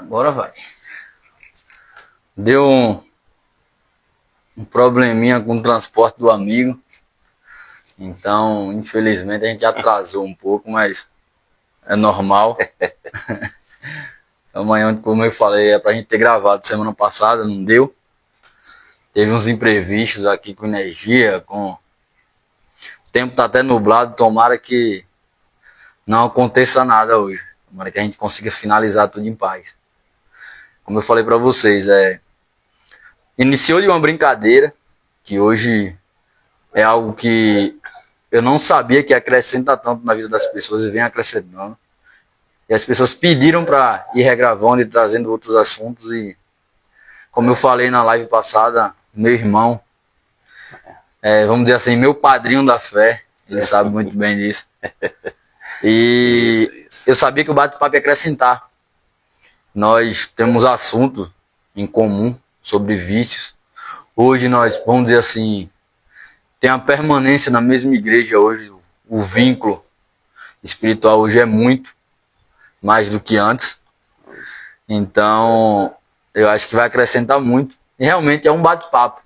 Agora vai. Deu um probleminha com o transporte do amigo. Então, infelizmente, a gente atrasou um pouco, mas é normal. Amanhã, como eu falei, é pra gente ter gravado semana passada, não deu. Teve uns imprevistos aqui com energia, o tempo tá até nublado, tomara que não aconteça nada hoje. Tomara que a gente consiga finalizar tudo em paz. Como eu falei pra vocês, iniciou de uma brincadeira, que hoje é algo que eu não sabia que acrescenta tanto na vida das pessoas e vem acrescentando. E as pessoas pediram para ir regravando e trazendo outros assuntos. E como eu falei na live passada, meu irmão, vamos dizer assim, meu padrinho da fé, ele sabe muito bem disso. E isso. Eu sabia que o bate-papo ia acrescentar. Nós temos assuntos em comum sobre vícios. Hoje nós, vamos dizer assim, tem a permanência na mesma igreja hoje. O vínculo espiritual hoje é muito mais do que antes. Então, eu acho que vai acrescentar muito. E realmente é um bate-papo.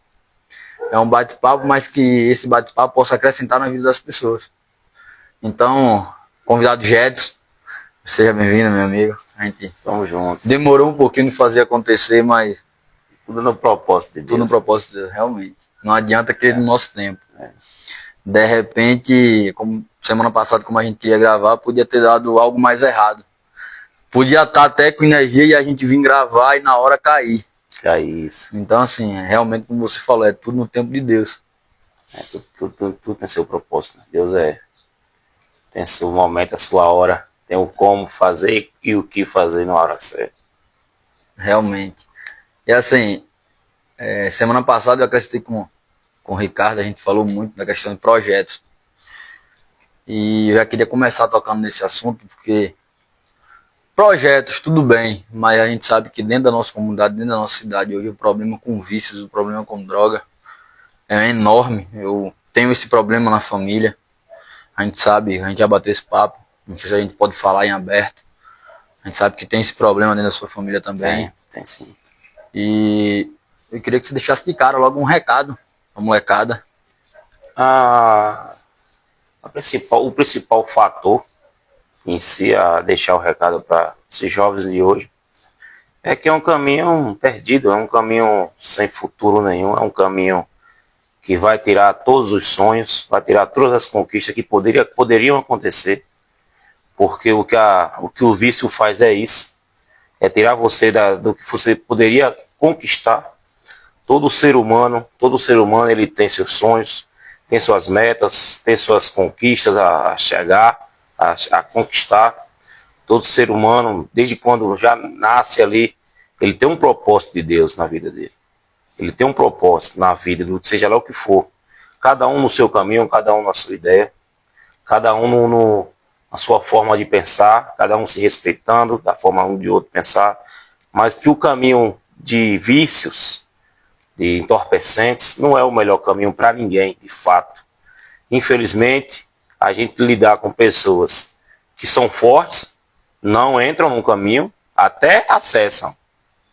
É um bate-papo, mas que esse bate-papo possa acrescentar na vida das pessoas. Então, convidado Jedson, seja bem-vindo, meu amigo. A gente Tamo junto. Demorou um pouquinho de fazer acontecer, mas tudo no propósito de Deus. Tudo no propósito de Deus, realmente. Não adianta querer no nosso tempo. De repente, como semana passada, como a gente queria gravar, podia ter dado algo mais errado. Podia estar até com energia e a gente vir gravar e na hora cair. Isso. Então, assim, realmente, como você falou, é tudo no tempo de Deus. Tudo tem seu propósito. Deus tem seu momento, a sua hora. Tem o como fazer e o que fazer na hora certa. Realmente. E assim, semana passada eu acrescentei com o Ricardo, a gente falou muito da questão de projetos. E eu já queria começar tocando nesse assunto, porque projetos, tudo bem, mas a gente sabe que dentro da nossa comunidade, dentro da nossa cidade, hoje o problema com vícios, o problema com droga é enorme. Eu tenho esse problema na família, a gente sabe, a gente já bateu esse papo, não sei se a gente pode falar em aberto. A gente sabe que tem esse problema dentro da sua família também. Tem sim. E eu queria que você deixasse de cara logo um recado pra molecada. O principal fator em si a deixar o recado para esses jovens de hoje é que é um caminho perdido, é um caminho sem futuro nenhum, é um caminho que vai tirar todos os sonhos, vai tirar todas as conquistas que poderiam acontecer, porque o que o vício faz é isso, é tirar você do que você poderia conquistar. Todo ser humano ele tem seus sonhos, tem suas metas, tem suas conquistas a chegar, a conquistar. Todo ser humano, desde quando já nasce ali, ele tem um propósito de Deus na vida dele. Ele tem um propósito na vida, seja lá o que for. Cada um no seu caminho, cada um na sua ideia, cada um na sua forma de pensar, cada um se respeitando da forma um de outro pensar, mas que o caminho de vícios, de entorpecentes, não é o melhor caminho para ninguém, de fato. Infelizmente, a gente lidar com pessoas que são fortes, não entram no caminho, até acessam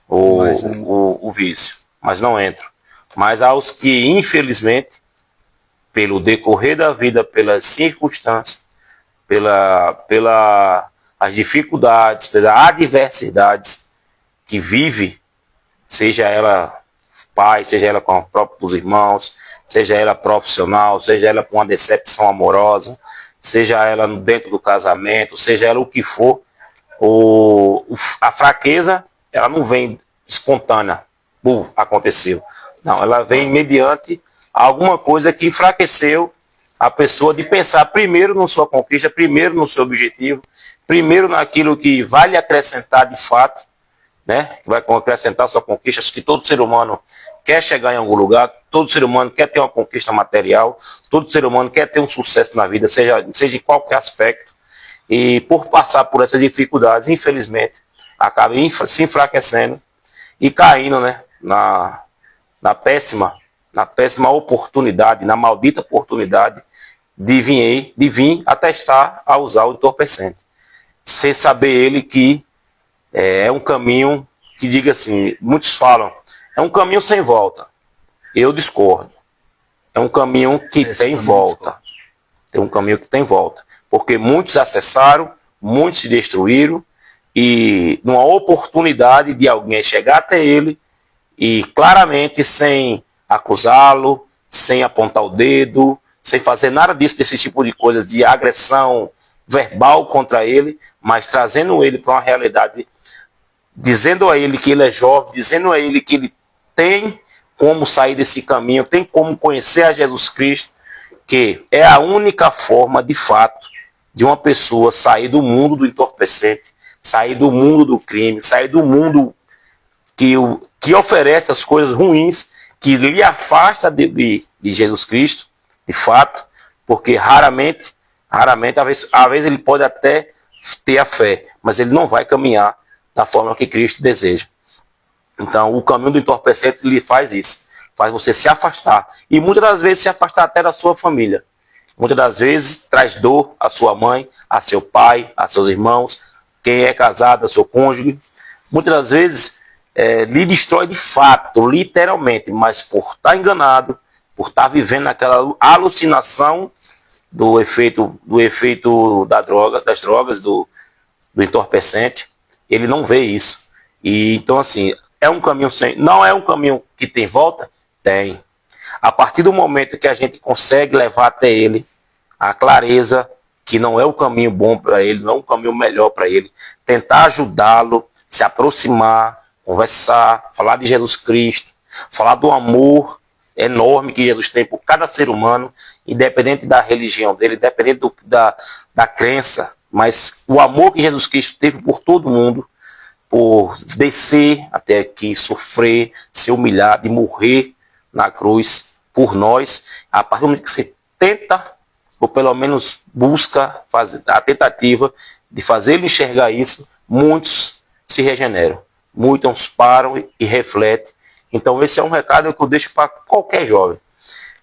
o vício, mas não entram. Mas aos que, infelizmente, pelo decorrer da vida, pelas circunstâncias, as dificuldades, pelas adversidades que vive, seja ela pai, seja ela com os próprios irmãos, seja ela profissional, seja ela com uma decepção amorosa, seja ela dentro do casamento, seja ela o que for, a fraqueza, ela não vem espontânea, aconteceu. Não, ela vem mediante alguma coisa que enfraqueceu a pessoa de pensar primeiro na sua conquista, primeiro no seu objetivo, primeiro naquilo que vai lhe acrescentar de fato, né? Que vai acrescentar a sua conquista. Acho que todo ser humano quer chegar em algum lugar, todo ser humano quer ter uma conquista material, todo ser humano quer ter um sucesso na vida, seja em qualquer aspecto. E por passar por essas dificuldades, infelizmente, acaba se enfraquecendo e caindo, né, na péssima oportunidade, na maldita oportunidade de vir atestar a usar o entorpecente. Sem saber ele que É um caminho que, diga assim, muitos falam, é um caminho sem volta. Eu discordo. É um caminho que tem volta. É um caminho que tem volta. Porque muitos acessaram, muitos se destruíram, e numa oportunidade de alguém chegar até ele, e claramente sem acusá-lo, sem apontar o dedo, sem fazer nada disso, desse tipo de coisas, de agressão verbal contra ele, mas trazendo ele para uma realidade, dizendo a ele que ele é jovem, dizendo a ele que ele tem como sair desse caminho, tem como conhecer a Jesus Cristo, que é a única forma, de fato, de uma pessoa sair do mundo do entorpecente, sair do mundo do crime, sair do mundo que oferece as coisas ruins, que lhe afasta de Jesus Cristo, de fato, porque raramente, às vezes ele pode até ter a fé, mas ele não vai caminhar da forma que Cristo deseja. Então, o caminho do entorpecente lhe faz isso, faz você se afastar, e muitas das vezes se afastar até da sua família. Muitas das vezes traz dor à sua mãe, a seu pai, a seus irmãos, quem é casado, a seu cônjuge. Muitas das vezes lhe destrói de fato, literalmente, mas por estar enganado, por estar vivendo aquela alucinação do efeito das drogas, do entorpecente, ele não vê isso. E então, assim, é um caminho não é um caminho que tem volta? Tem. A partir do momento que a gente consegue levar até ele a clareza que não é o caminho bom para ele, não é o caminho melhor para ele, tentar ajudá-lo, se aproximar, conversar, falar de Jesus Cristo, falar do amor enorme que Jesus tem por cada ser humano, independente da religião dele, independente da crença, mas o amor que Jesus Cristo teve por todo mundo, por descer até aqui, sofrer, ser humilhado e morrer na cruz por nós. A partir do momento que você tenta, ou pelo menos busca fazer a tentativa de fazer ele enxergar isso, muitos se regeneram, muitos param e refletem. Então esse é um recado que eu deixo para qualquer jovem.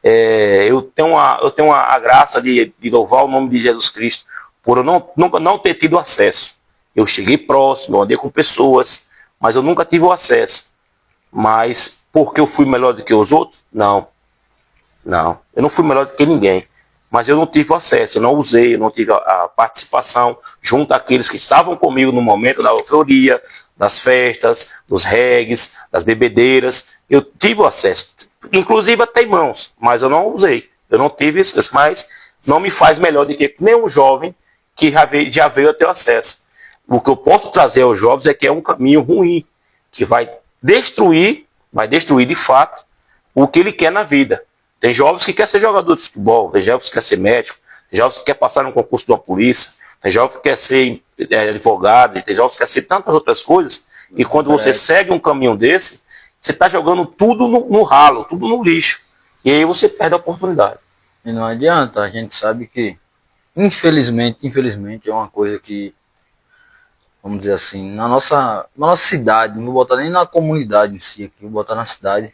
Eu tenho a graça de louvar o nome de Jesus Cristo por eu nunca não ter tido acesso. Eu cheguei próximo, eu andei com pessoas, mas eu nunca tive o acesso. Mas porque eu fui melhor do que os outros? Não. Não, eu não fui melhor do que ninguém. Mas eu não tive o acesso, eu não usei, eu não tive a participação junto àqueles que estavam comigo no momento da euforia, das festas, dos regues, das bebedeiras. Eu tive o acesso, inclusive até irmãos, mas eu não usei. Eu não tive isso, mas não me faz melhor do que nenhum jovem que já veio a ter acesso. O que eu posso trazer aos jovens é que é um caminho ruim, que vai destruir de fato o que ele quer na vida. Tem jovens que querem ser jogador de futebol, tem jovens que querem ser médico, tem jovens que querem passar no concurso de uma polícia, tem jovens que querem ser advogado, tem jovens que querem ser tantas outras coisas, e quando você segue um caminho desse, você está jogando tudo no ralo, tudo no lixo. E aí você perde a oportunidade. E não adianta, a gente sabe que, infelizmente, é uma coisa que, vamos dizer assim, na nossa cidade, não vou botar nem na comunidade em si aqui, vou botar na cidade,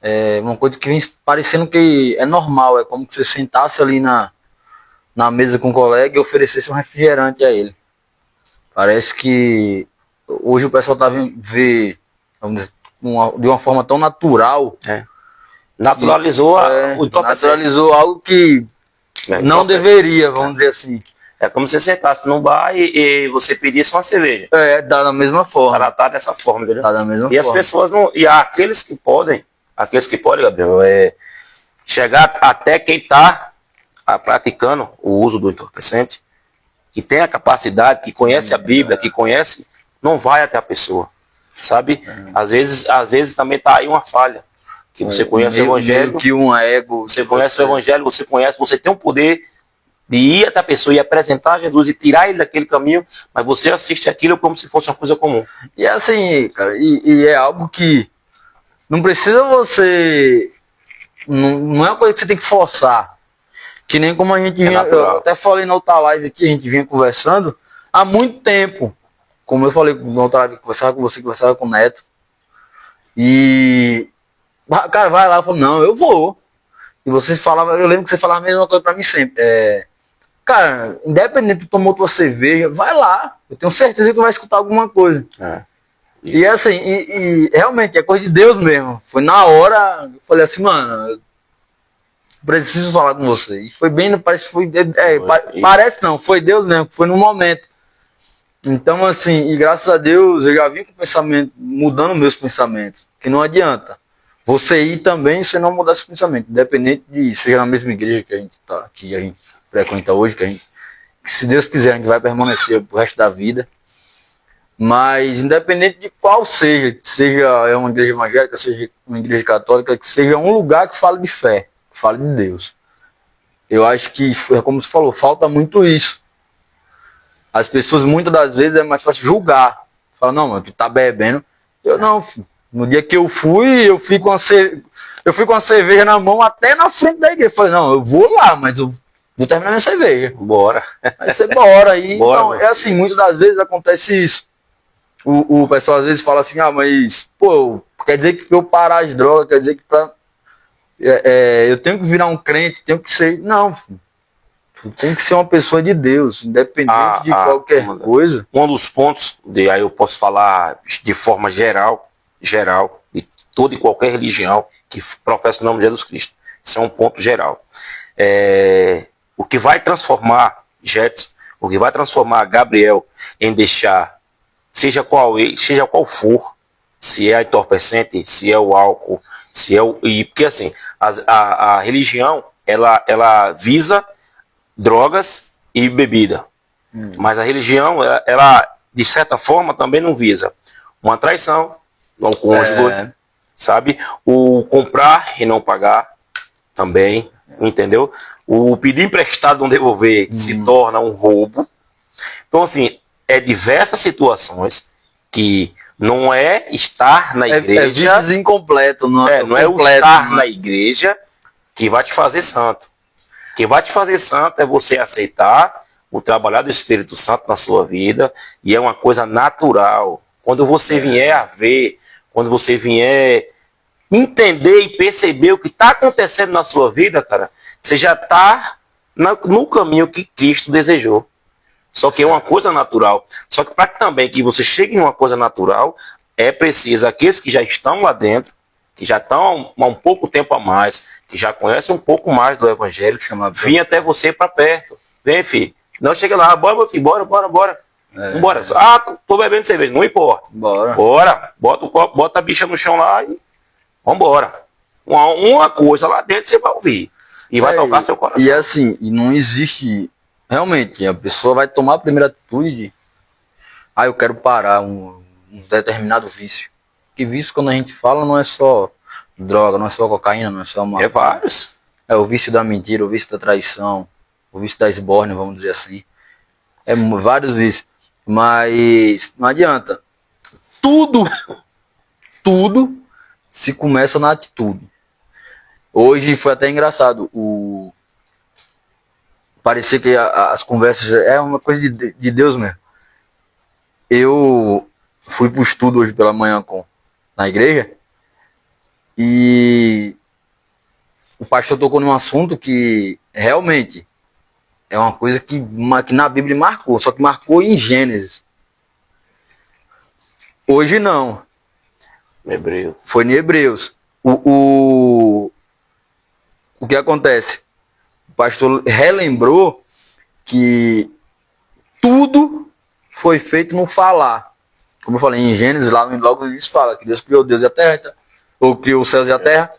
é uma coisa que vem parecendo que é normal, é como se você sentasse ali na mesa com um colega e oferecesse um refrigerante a ele. Parece que hoje o pessoal tá vendo, vamos dizer, de uma forma tão natural. Naturalizou naturalizou algo que não deveria, vamos dizer assim. É como se você sentasse num bar e você pedisse uma cerveja. Dá da mesma forma. Ela tá dessa forma, entendeu? Tá da mesma forma. As pessoas não. E aqueles que podem, Gabriel, chegar até quem está praticando o uso do entorpecente, que tem a capacidade, que conhece a Bíblia, que conhece, não vai até a pessoa. Sabe? Às vezes também tá aí uma falha. Que você conhece o Evangelho. Que um ego. Você conhece o Evangelho, você tem o poder de ir até a pessoa e apresentar Jesus e tirar ele daquele caminho, mas você assiste aquilo como se fosse uma coisa comum. E assim, cara, e é algo que não precisa você. Não é uma coisa que você tem que forçar. Que nem como a gente vinha. Eu até falei na outra live aqui, a gente vinha conversando há muito tempo. Como eu falei na outra live, conversava com você, conversava com o Neto. E. Cara, vai lá, eu falo, não, eu vou. E vocês falavam, eu lembro que você falava a mesma coisa pra mim sempre. cara, independente de tu tomou tua cerveja, vai lá. Eu tenho certeza que tu vai escutar alguma coisa. E assim, e realmente é coisa de Deus mesmo. Foi na hora, eu falei assim, mano, eu preciso falar com você. E foi bem, parece que foi. Parece não, foi Deus mesmo, foi no momento. Então, assim, e graças a Deus eu já vim com o pensamento, mudando meus pensamentos. Que não adianta. Você ir também, você não mudar esse pensamento. Independente de seja na mesma igreja que a gente tá, que a gente frequenta hoje, que se Deus quiser, a gente vai permanecer pro resto da vida. Mas independente de qual seja uma igreja evangélica, seja uma igreja católica, que seja um lugar que fale de fé, que fale de Deus. Eu acho que, como você falou, falta muito isso. As pessoas muitas das vezes é mais fácil julgar. Fala, não, mano, tu tá bebendo. Eu não, filho. No dia que eu fui com a cerveja na mão até na frente da igreja. Falei, não, eu vou lá, mas eu vou terminar minha cerveja. Bora. Aí você bora. Aí, bora, então, é assim, muitas das vezes acontece isso. O pessoal às vezes fala assim, mas, pô, quer dizer que pra eu parar as drogas, quer dizer que eu tenho que virar um crente, tenho que ser. Não, filho. Tu tem que ser uma pessoa de Deus, independente de qualquer coisa. Um dos pontos, aí eu posso falar de forma geral, de toda e qualquer religião que professa o nome de Jesus Cristo. Isso é um ponto geral. O que vai transformar Jetson, o que vai transformar Gabriel em deixar, seja qual for, se é a entorpecente, se é o álcool, porque assim, a religião, ela visa drogas e bebida. Mas a religião, ela, de certa forma, também não visa uma traição ao cônjuge, sabe? O comprar e não pagar também, entendeu? O pedir emprestado e não devolver se torna um roubo. Então, assim, diversas situações que não é estar na igreja... vícios incompleto, não é o estar na igreja que vai te fazer santo. O que vai te fazer santo é você aceitar o trabalhar do Espírito Santo na sua vida, e é uma coisa natural. Quando você vier a ver, quando você vier entender e perceber o que está acontecendo na sua vida, cara, você já está no caminho que Cristo desejou. Só que é uma coisa natural. Só que para também que você chegue em uma coisa natural, é preciso aqueles que já estão lá dentro, que já estão há um pouco tempo a mais, que já conhecem um pouco mais do Evangelho, vir até você para perto. Vem, filho. Não chega lá, bora, meu filho, bora. Bora. Tô bebendo cerveja, não importa. Bora. Bota o copo, bota a bicha no chão lá e vambora. Uma coisa lá dentro você vai ouvir. E vai tocar seu coração. E assim, e não existe... Realmente, a pessoa vai tomar a primeira atitude de... eu quero parar um determinado vício. Que vício, quando a gente fala, não é só droga, não é só cocaína, não é só uma... É vários. É o vício da mentira, o vício da traição, o vício da esbórnia, vamos dizer assim. É vários vícios. Mas não adianta. Tudo se começa na atitude. Hoje foi até engraçado. Parecia que as conversas é uma coisa de Deus mesmo. Eu fui pro estudo hoje pela manhã na igreja e o pastor tocou num assunto que realmente é uma coisa que na Bíblia marcou, só que marcou em Gênesis. Hoje não. Hebreus. Foi em Hebreus. O que acontece? O pastor relembrou que tudo foi feito no falar. Como eu falei, em Gênesis, logo isso fala que Deus criou Deus e a terra, ou criou os céus e a terra.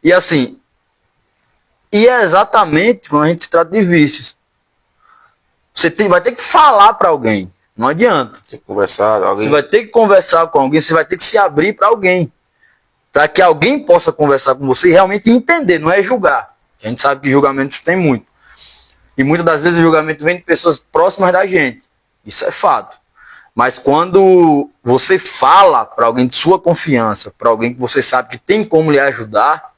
E assim, e é exatamente quando a gente se trata de vícios. Você vai ter que falar para alguém. Não adianta. Tem que conversar com alguém. Você vai ter que conversar com alguém, você vai ter que se abrir para alguém. Para que alguém possa conversar com você e realmente entender, não é julgar. A gente sabe que julgamentos tem muito. E muitas das vezes o julgamento vem de pessoas próximas da gente. Isso é fato. Mas quando você fala para alguém de sua confiança, para alguém que você sabe que tem como lhe ajudar,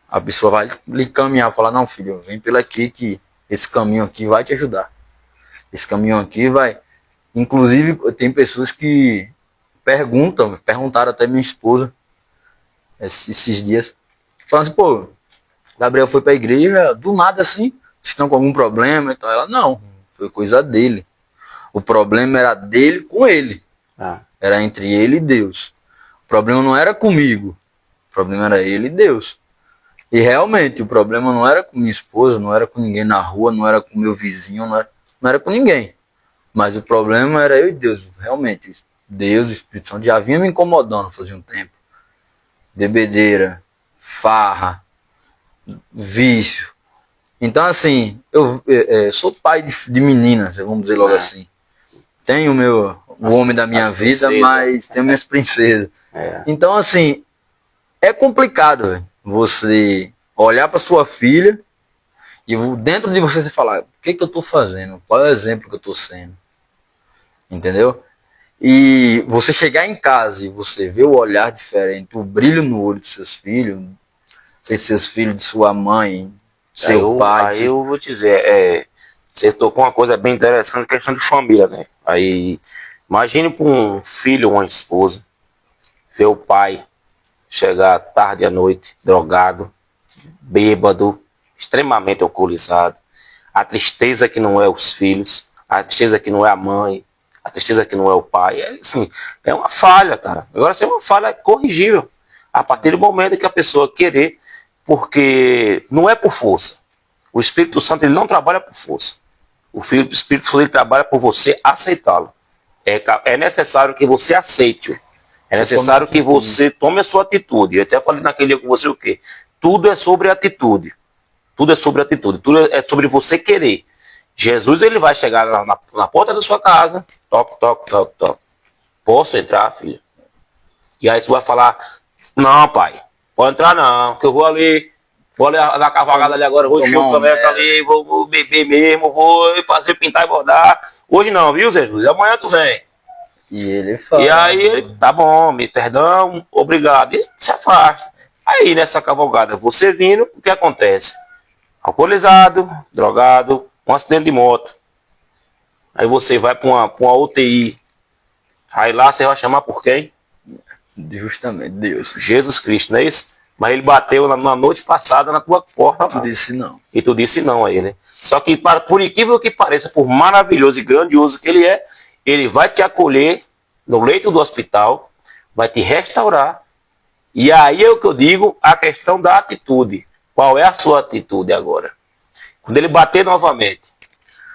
a pessoa vai lhe caminhar, falar, não, filho, vem pelo aqui que esse caminho aqui vai te ajudar. Esse caminho aqui vai... Inclusive, tem pessoas que perguntaram até minha esposa esses dias, falando assim, pô, Gabriel foi pra igreja, do nada assim, Vocês estão com algum problema? Então ela, não, foi coisa dele. O problema era dele com ele. Era entre ele e Deus. O problema não era comigo. O problema era ele e Deus. E realmente, o problema não era com minha esposa, não era com ninguém na rua, não era com meu vizinho, não era com ninguém. Mas o problema era eu e Deus. Realmente, Deus, o Espírito Santo, já vinha me incomodando fazia um tempo. Bebedeira, farra, vício. Então, assim, eu sou pai de meninas, vamos dizer logo assim. Tenho o homem da minha vida, mas tenho minhas princesas. Então, assim, é complicado, véio, você olhar para sua filha e dentro de você falar, o que eu estou fazendo? Qual é o exemplo que eu estou sendo? Entendeu? E você chegar em casa e você ver o olhar diferente, o brilho no olho dos seus filhos, seus filhos, de sua mãe, seu pai. Aí eu vou dizer, você tocou uma coisa bem interessante, questão de família, né? Aí, imagine para um filho ou uma esposa, ver o pai chegar tarde à noite, drogado, bêbado, extremamente alcoolizado, a tristeza que não é os filhos, a tristeza que não é a mãe, a tristeza que não é o pai, assim, é uma falha, cara. Agora, isso é uma falha corrigível, a partir do momento que a pessoa querer, porque não é por força. O Espírito Santo ele não trabalha por força. O Espírito Santo ele trabalha por você aceitá-lo. É necessário que você aceite-o. É necessário que você tome a sua atitude. Eu até falei naquele dia com você o quê? Tudo é sobre atitude. Tudo é sobre atitude. Tudo é sobre você querer. Jesus ele vai chegar na porta da sua casa. Toque, toque, toque, toque. Posso entrar, filho? E aí você vai falar, não, pai. Pode entrar não, que eu vou ali dar cavalgada ali agora, vou encher o caneco ali, vou beber mesmo, vou fazer pintar e bordar. Hoje não, viu, Jesus? Amanhã tu vem. E ele fala. E aí ele, tá bom, me perdão, obrigado. E se afasta. Aí nessa cavalgada, você vindo, o que acontece? Alcoolizado, drogado, um acidente de moto. Aí você vai para uma UTI. Aí lá você vai chamar por quem? Justamente, Deus. Jesus Cristo, não é isso? Mas ele bateu na noite passada na tua porta. Tu disse não. E tu disse não a ele. Só que, por incrível que pareça, por maravilhoso e grandioso que ele é, ele vai te acolher no leito do hospital, vai te restaurar. E aí é o que eu digo, a questão da atitude. Qual é a sua atitude agora? Quando ele bater novamente,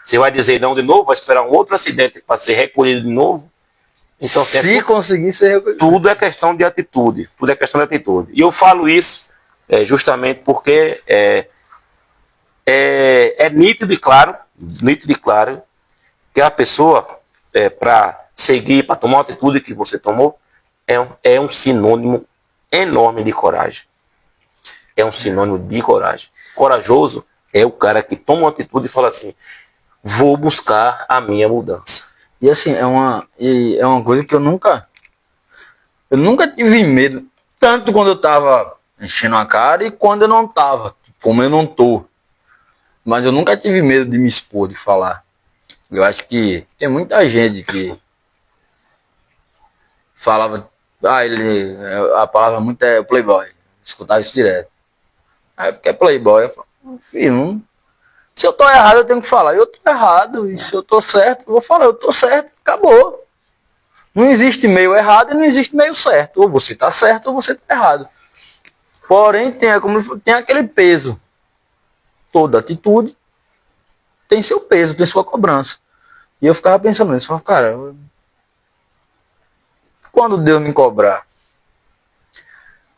você vai dizer não de novo, vai esperar um outro acidente para ser recolhido de novo? Então, se conseguir ser recolhido. Tudo é questão de atitude. Tudo é questão de atitude. E eu falo isso justamente porque é nítido e claro que a pessoa, para seguir, para tomar a atitude que você tomou, é um sinônimo enorme de coragem. É um sinônimo de coragem. Corajoso é o cara que toma uma atitude e fala assim, vou buscar a minha mudança. E assim, é uma coisa que eu nunca tive medo, tanto quando eu tava enchendo a cara e quando eu não tava, como eu não tô. Mas eu nunca tive medo de me expor, de falar. Eu acho que tem muita gente que falava, a palavra muito é playboy, escutava isso direto. Aí porque é playboy, eu falo, filho, se eu tô errado, eu tenho que falar, eu tô errado, e se eu tô certo, eu vou falar, eu tô certo, acabou. Não existe meio errado e não existe meio certo. Ou você tá certo ou você tá errado. Porém, tem aquele peso. Toda atitude tem seu peso, tem sua cobrança. E eu ficava pensando nisso, falava, cara, quando Deus me cobrar?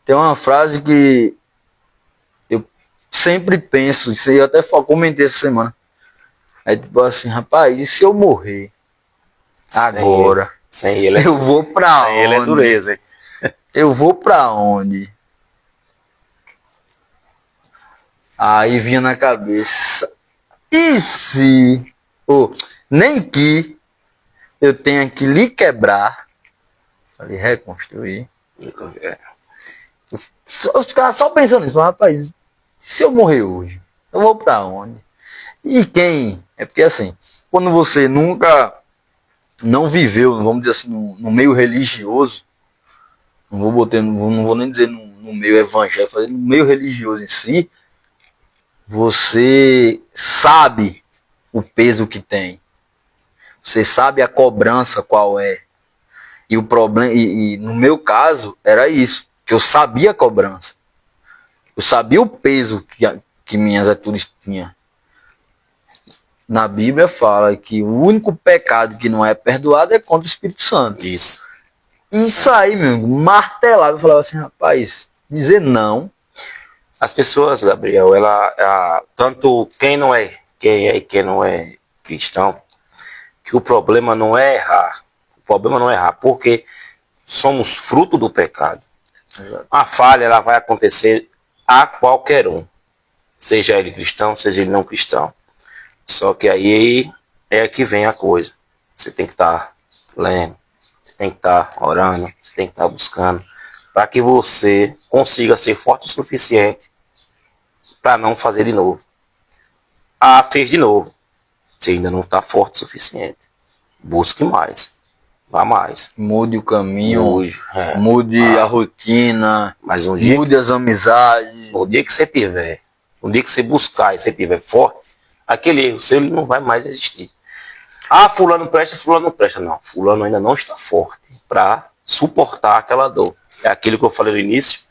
Tem uma frase que sempre penso, isso aí eu até comentei essa semana. É tipo assim, rapaz, e se eu morrer agora? Sem ele, eu vou pra onde? Ele é dureza, hein? Eu vou pra onde? Aí vinha na cabeça, e se, nem que eu tenha que lhe quebrar, lhe reconstruir. Eu ficava só pensando nisso, rapaz, se eu morrer hoje, eu vou pra onde? E quem? É porque assim, quando você nunca não viveu, vamos dizer assim, no meio religioso, não vou nem dizer no meio evangélico, no meio religioso em si, você sabe o peso que tem. Você sabe a cobrança qual é. E o problema, e no meu caso, era isso, que eu sabia a cobrança. Eu sabia o peso que minhas atitudes tinham. Na Bíblia fala que o único pecado que não é perdoado é contra o Espírito Santo. Isso aí, meu amigo, martelava. Eu falava assim, rapaz, dizer não. As pessoas, Gabriel, tanto quem é e quem não é cristão, que o problema não é errar. O problema não é errar, porque somos fruto do pecado. A falha, ela vai acontecer a qualquer um. Seja ele cristão, seja ele não cristão. Só que aí é que vem a coisa. Você tem que estar lendo, você tem que estar orando, você tem que estar buscando, para que você consiga ser forte o suficiente para não fazer de novo. Ah, fez de novo. Você ainda não está forte o suficiente. Busque mais. Vá mais. Mude o caminho, mude a rotina, mas mude as amizades. No dia que você tiver, no dia que você buscar e você tiver forte, aquele erro seu ele não vai mais existir. Ah, fulano presta, fulano não presta. Não, fulano ainda não está forte para suportar aquela dor. É aquilo que eu falei no início.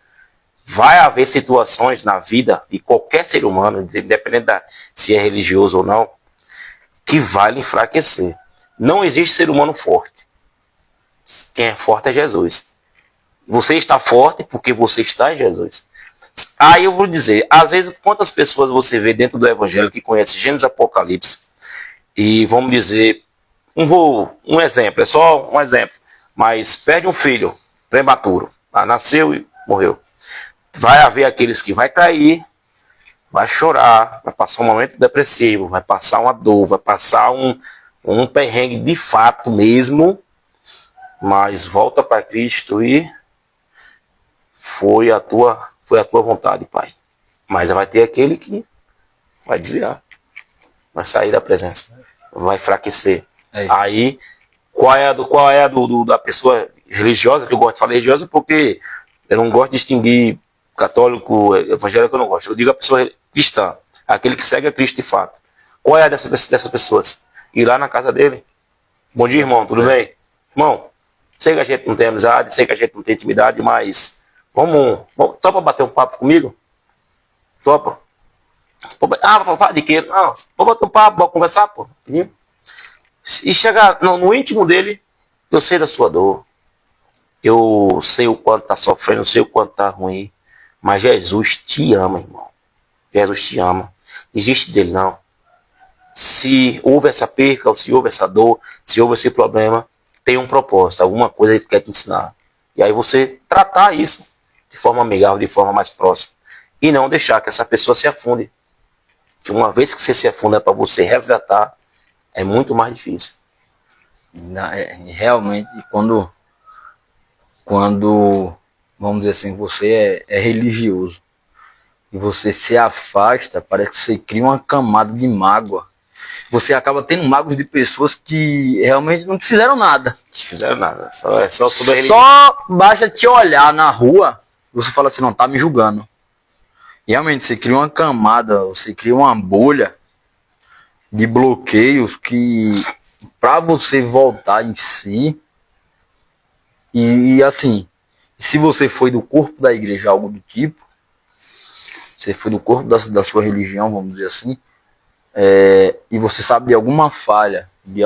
Vai haver situações na vida de qualquer ser humano, independente se é religioso ou não, que vai lhe enfraquecer. Não existe ser humano forte. Quem é forte é Jesus. Você está forte porque você está em Jesus. Aí eu vou dizer, às vezes, quantas pessoas você vê dentro do Evangelho que conhece Gênesis e Apocalipse, e vamos dizer, um exemplo, é só um exemplo, mas perde um filho prematuro, nasceu e morreu. Vai haver aqueles que vai cair, vai chorar, vai passar um momento depressivo, vai passar uma dor, vai passar um perrengue de fato mesmo, mas volta para Cristo e foi a tua vontade, Pai. Mas vai ter aquele que vai desviar, vai sair da presença, vai enfraquecer. Aí, qual é a da pessoa religiosa, que eu gosto de falar religiosa porque eu não gosto de distinguir católico, evangélico, eu não gosto. Eu digo a pessoa cristã, aquele que segue a Cristo de fato. Qual é a dessas pessoas? Ir lá na casa dele. Bom dia, irmão, tudo bem? Irmão, sei que a gente não tem amizade, sei que a gente não tem intimidade, mas topa bater um papo comigo? Topa? Ah, vou falar de quê? Não, vamos bater um papo, vamos conversar, pô. E chegar no íntimo dele, eu sei da sua dor. Eu sei o quanto tá sofrendo, eu sei o quanto tá ruim. Mas Jesus te ama, irmão. Jesus te ama. Não existe dele, não. Se houve essa perca, ou se houve essa dor, se houve esse problema, tem um propósito, alguma coisa ele quer te ensinar. E aí você tratar isso de forma amigável, de forma mais próxima. E não deixar que essa pessoa se afunde. Que uma vez que você se afunda para você resgatar, é muito mais difícil. Realmente, quando vamos dizer assim, você é religioso e você se afasta, parece que você cria uma camada de mágoa. Você acaba tendo mágoas de pessoas que realmente não te fizeram nada. Só sobre a religião. Só basta te olhar na rua, você fala assim, não, tá me julgando. E realmente você cria uma camada, você cria uma bolha de bloqueios que para você voltar em si, e assim, se você foi do corpo da igreja, algo do tipo, você foi do corpo da sua religião, vamos dizer assim, e você sabe de alguma falha de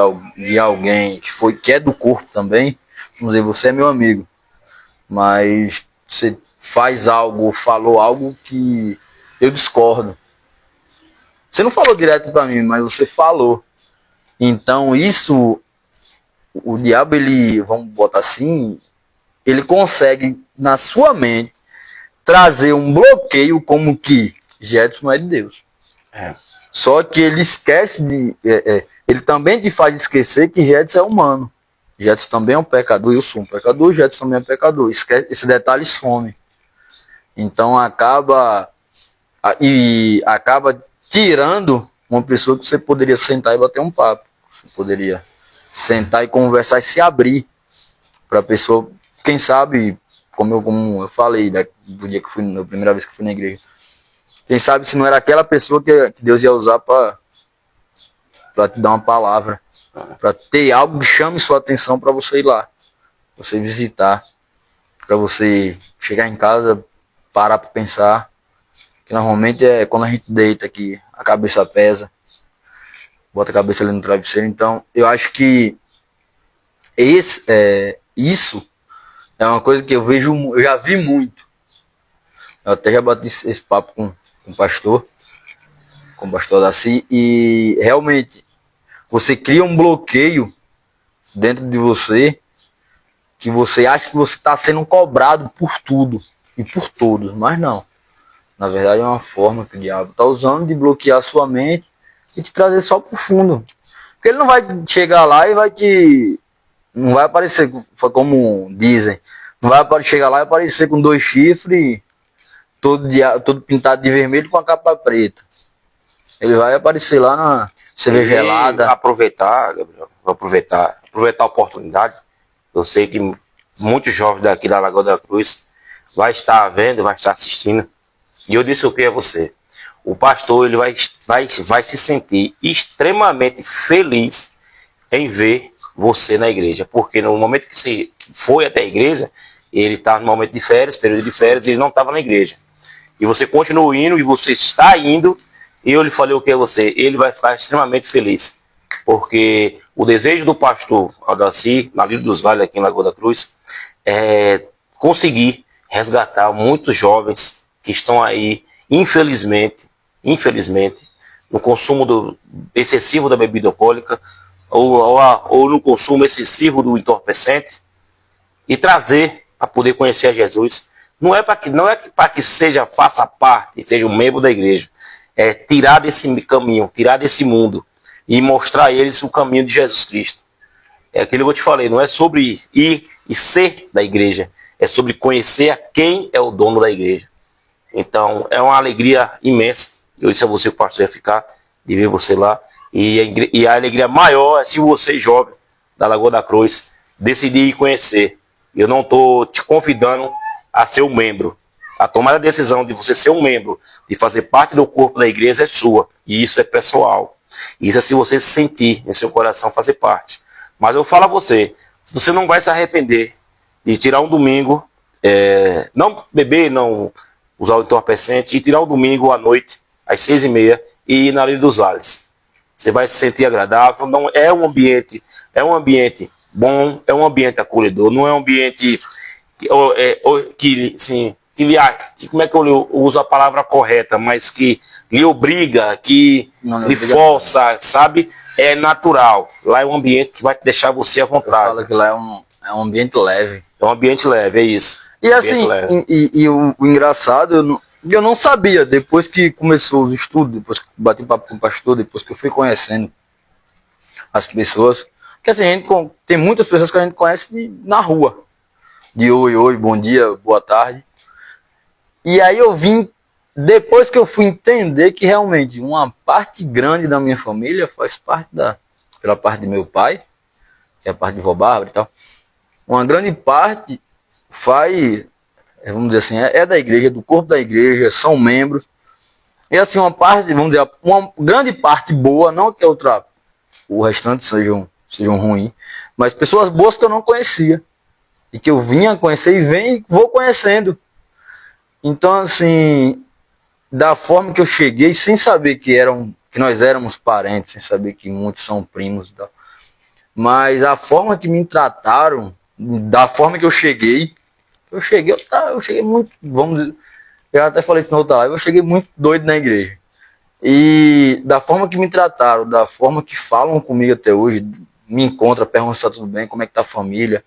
alguém que é do corpo também, vamos dizer, você é meu amigo, mas você faz algo, falou algo que eu discordo. Você não falou direto para mim, mas você falou. Então isso, o diabo, ele, vamos botar assim, ele consegue, na sua mente, trazer um bloqueio como que Jetson não é de Deus. Só que ele esquece ele também te faz esquecer que Jetson é humano. Jetson também é um pecador, eu sou um pecador, Jetson também é pecador. Esse detalhe some. Então acaba tirando uma pessoa que você poderia sentar e bater um papo. Você poderia sentar e conversar e se abrir para a pessoa, quem sabe, como eu falei, do dia que fui, na primeira vez que fui na igreja, Quem sabe se não era aquela pessoa que Deus ia usar para te dar uma palavra, para ter algo que chame sua atenção para você ir lá, você visitar, para você chegar em casa, parar para pensar, que normalmente é quando a gente deita aqui, a cabeça pesa, bota a cabeça ali no travesseiro. Então eu acho que isso é uma coisa que eu vejo, eu já vi muito. Eu até já bati esse papo com o pastor Daci, e realmente você cria um bloqueio dentro de você, que você acha que você está sendo cobrado por tudo e por todos, mas não. Na verdade é uma forma que o diabo está usando de bloquear a sua mente e te trazer só pro fundo. Porque ele não vai chegar lá e vai te... Não vai aparecer, como dizem, não vai chegar lá e aparecer com 2 chifres, todo pintado de vermelho com a capa preta. Ele vai aparecer lá na cerveja gelada. Aproveitar, Gabriel, aproveitar a oportunidade. Eu sei que muitos jovens daqui da Lagoa da Cruz vai estar vendo, vai estar assistindo. E eu disse o que a você? O pastor ele vai se sentir extremamente feliz em ver você na igreja. Porque no momento que você foi até a igreja, ele está no momento de férias, período de férias, e ele não estava na igreja. E você continuou indo, e você está indo, e eu lhe falei o que a você? Ele vai ficar extremamente feliz. Porque o desejo do pastor Aldaci, na Lírio dos Vales, aqui em Lagoa da Cruz, é conseguir resgatar muitos jovens que estão aí, infelizmente, no consumo excessivo da bebida alcoólica, ou no consumo excessivo do entorpecente, e trazer a poder conhecer a Jesus. Não é para que faça parte, seja um membro da igreja. É tirar desse caminho, tirar desse mundo e mostrar a eles o caminho de Jesus Cristo. É aquilo que eu te falei, não é sobre ir e ser da igreja, é sobre conhecer a quem é o dono da igreja. Então, é uma alegria imensa. Eu disse a você que o pastor ia ficar, de ver você lá. E a alegria maior é se você, jovem da Lagoa da Cruz, decidir ir conhecer. Eu não estou te convidando a ser um membro. A tomada da decisão de você ser um membro, de fazer parte do corpo da igreja é sua. E isso é pessoal. Isso é se você se sentir em seu coração fazer parte. Mas eu falo a você, você não vai se arrepender de tirar um domingo, não beber, não usar o entorpecente, e tirar um domingo à noite, às 6h30, e ir na Lírio dos Vales. Você vai se sentir agradável. Não é um ambiente bom, é um ambiente acolhedor, não é um ambiente como é que eu uso a palavra correta, mas que lhe obriga, que lhe força, sabe? É natural. Lá é um ambiente que vai deixar você à vontade. Fala que lá é um ambiente leve. É um ambiente leve, é isso. E assim, o engraçado, eu não sabia, depois que começou os estudos, depois que bati papo com o pastor, depois que eu fui conhecendo as pessoas, porque assim, tem muitas pessoas que a gente conhece na rua, de oi, bom dia, boa tarde. E aí eu vim, depois que eu fui entender que realmente uma parte grande da minha família faz parte pela parte de meu pai, que é a parte de vó Bárbara e tal, uma grande parte vamos dizer assim, é da igreja, do corpo da igreja, são membros. E assim, uma parte, vamos dizer, uma grande parte boa, não que o restante sejam ruins, mas pessoas boas que eu não conhecia. E que eu vinha conhecer e vou conhecendo. Então, assim, da forma que eu cheguei, sem saber que nós éramos parentes, sem saber que muitos são primos e tal, mas a forma que me trataram, da forma que eu cheguei muito, vamos dizer, eu até falei isso na outra live, eu cheguei muito doido na igreja. E da forma que me trataram, da forma que falam comigo até hoje, me encontram, perguntam se tá tudo bem, como é que tá a família.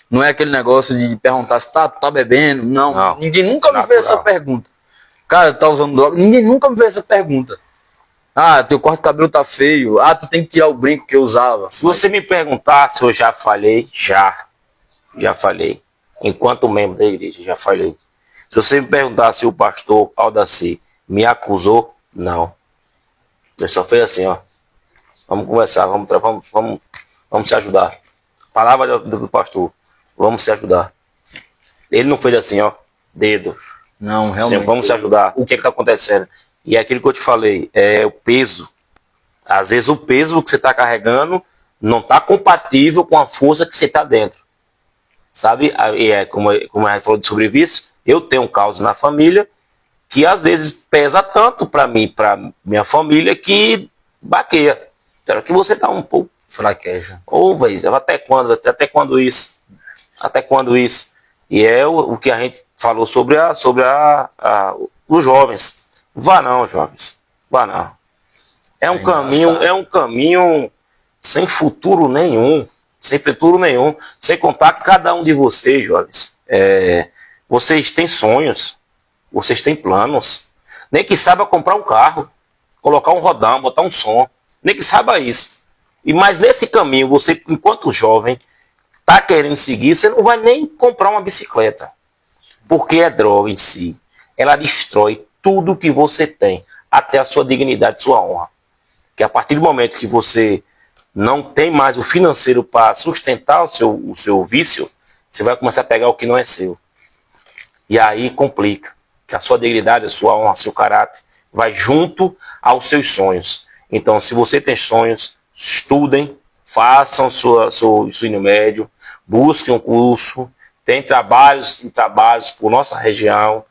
Não é aquele negócio de perguntar se tá bebendo, não. Ninguém nunca me fez essa pergunta. Cara, tá usando droga? Ninguém nunca me fez essa pergunta. Ah, teu corte de cabelo tá feio. Ah, tu tem que tirar o brinco que eu usava. Se você me perguntar se eu já falei, já falei. Enquanto membro da igreja, já falei. Se você me perguntar se o pastor Aldaci me acusou, não. Ele só fez assim, ó. Vamos conversar, vamos se ajudar. Palavra do pastor. Vamos se ajudar. Ele não fez assim, ó. Dedo. Não, realmente. Vamos se ajudar. O que está acontecendo? E é aquilo que eu te falei, é o peso. Às vezes o peso que você está carregando não está compatível com a força que você está dentro. Sabe? E é como a gente falou de sobrevício, eu tenho um caos na família que às vezes pesa tanto para mim, para minha família, que baqueia. Quero que você tá um pouco Fraqueja. Ô, velho, até quando? Até quando isso? Até quando isso? E é o que a gente falou sobre os jovens. Vá não, jovens. Vá não. É um caminho sem futuro nenhum. Sem futuro nenhum. Sem contar que cada um de vocês, jovens, vocês têm sonhos. Vocês têm planos. Nem que saiba comprar um carro, colocar um rodão, botar um som. Nem que saiba isso. Mas nesse caminho, você, enquanto jovem, está querendo seguir, você não vai nem comprar uma bicicleta. Porque é droga em si. Ela destrói tudo que você tem, até a sua dignidade, sua honra. Que a partir do momento que você não tem mais o financeiro para sustentar o seu vício, você vai começar a pegar o que não é seu. E aí complica. Que a sua dignidade, a sua honra, seu caráter, vai junto aos seus sonhos. Então, se você tem sonhos, estudem, façam seu ensino médio, busquem um curso, tem trabalhos por nossa região,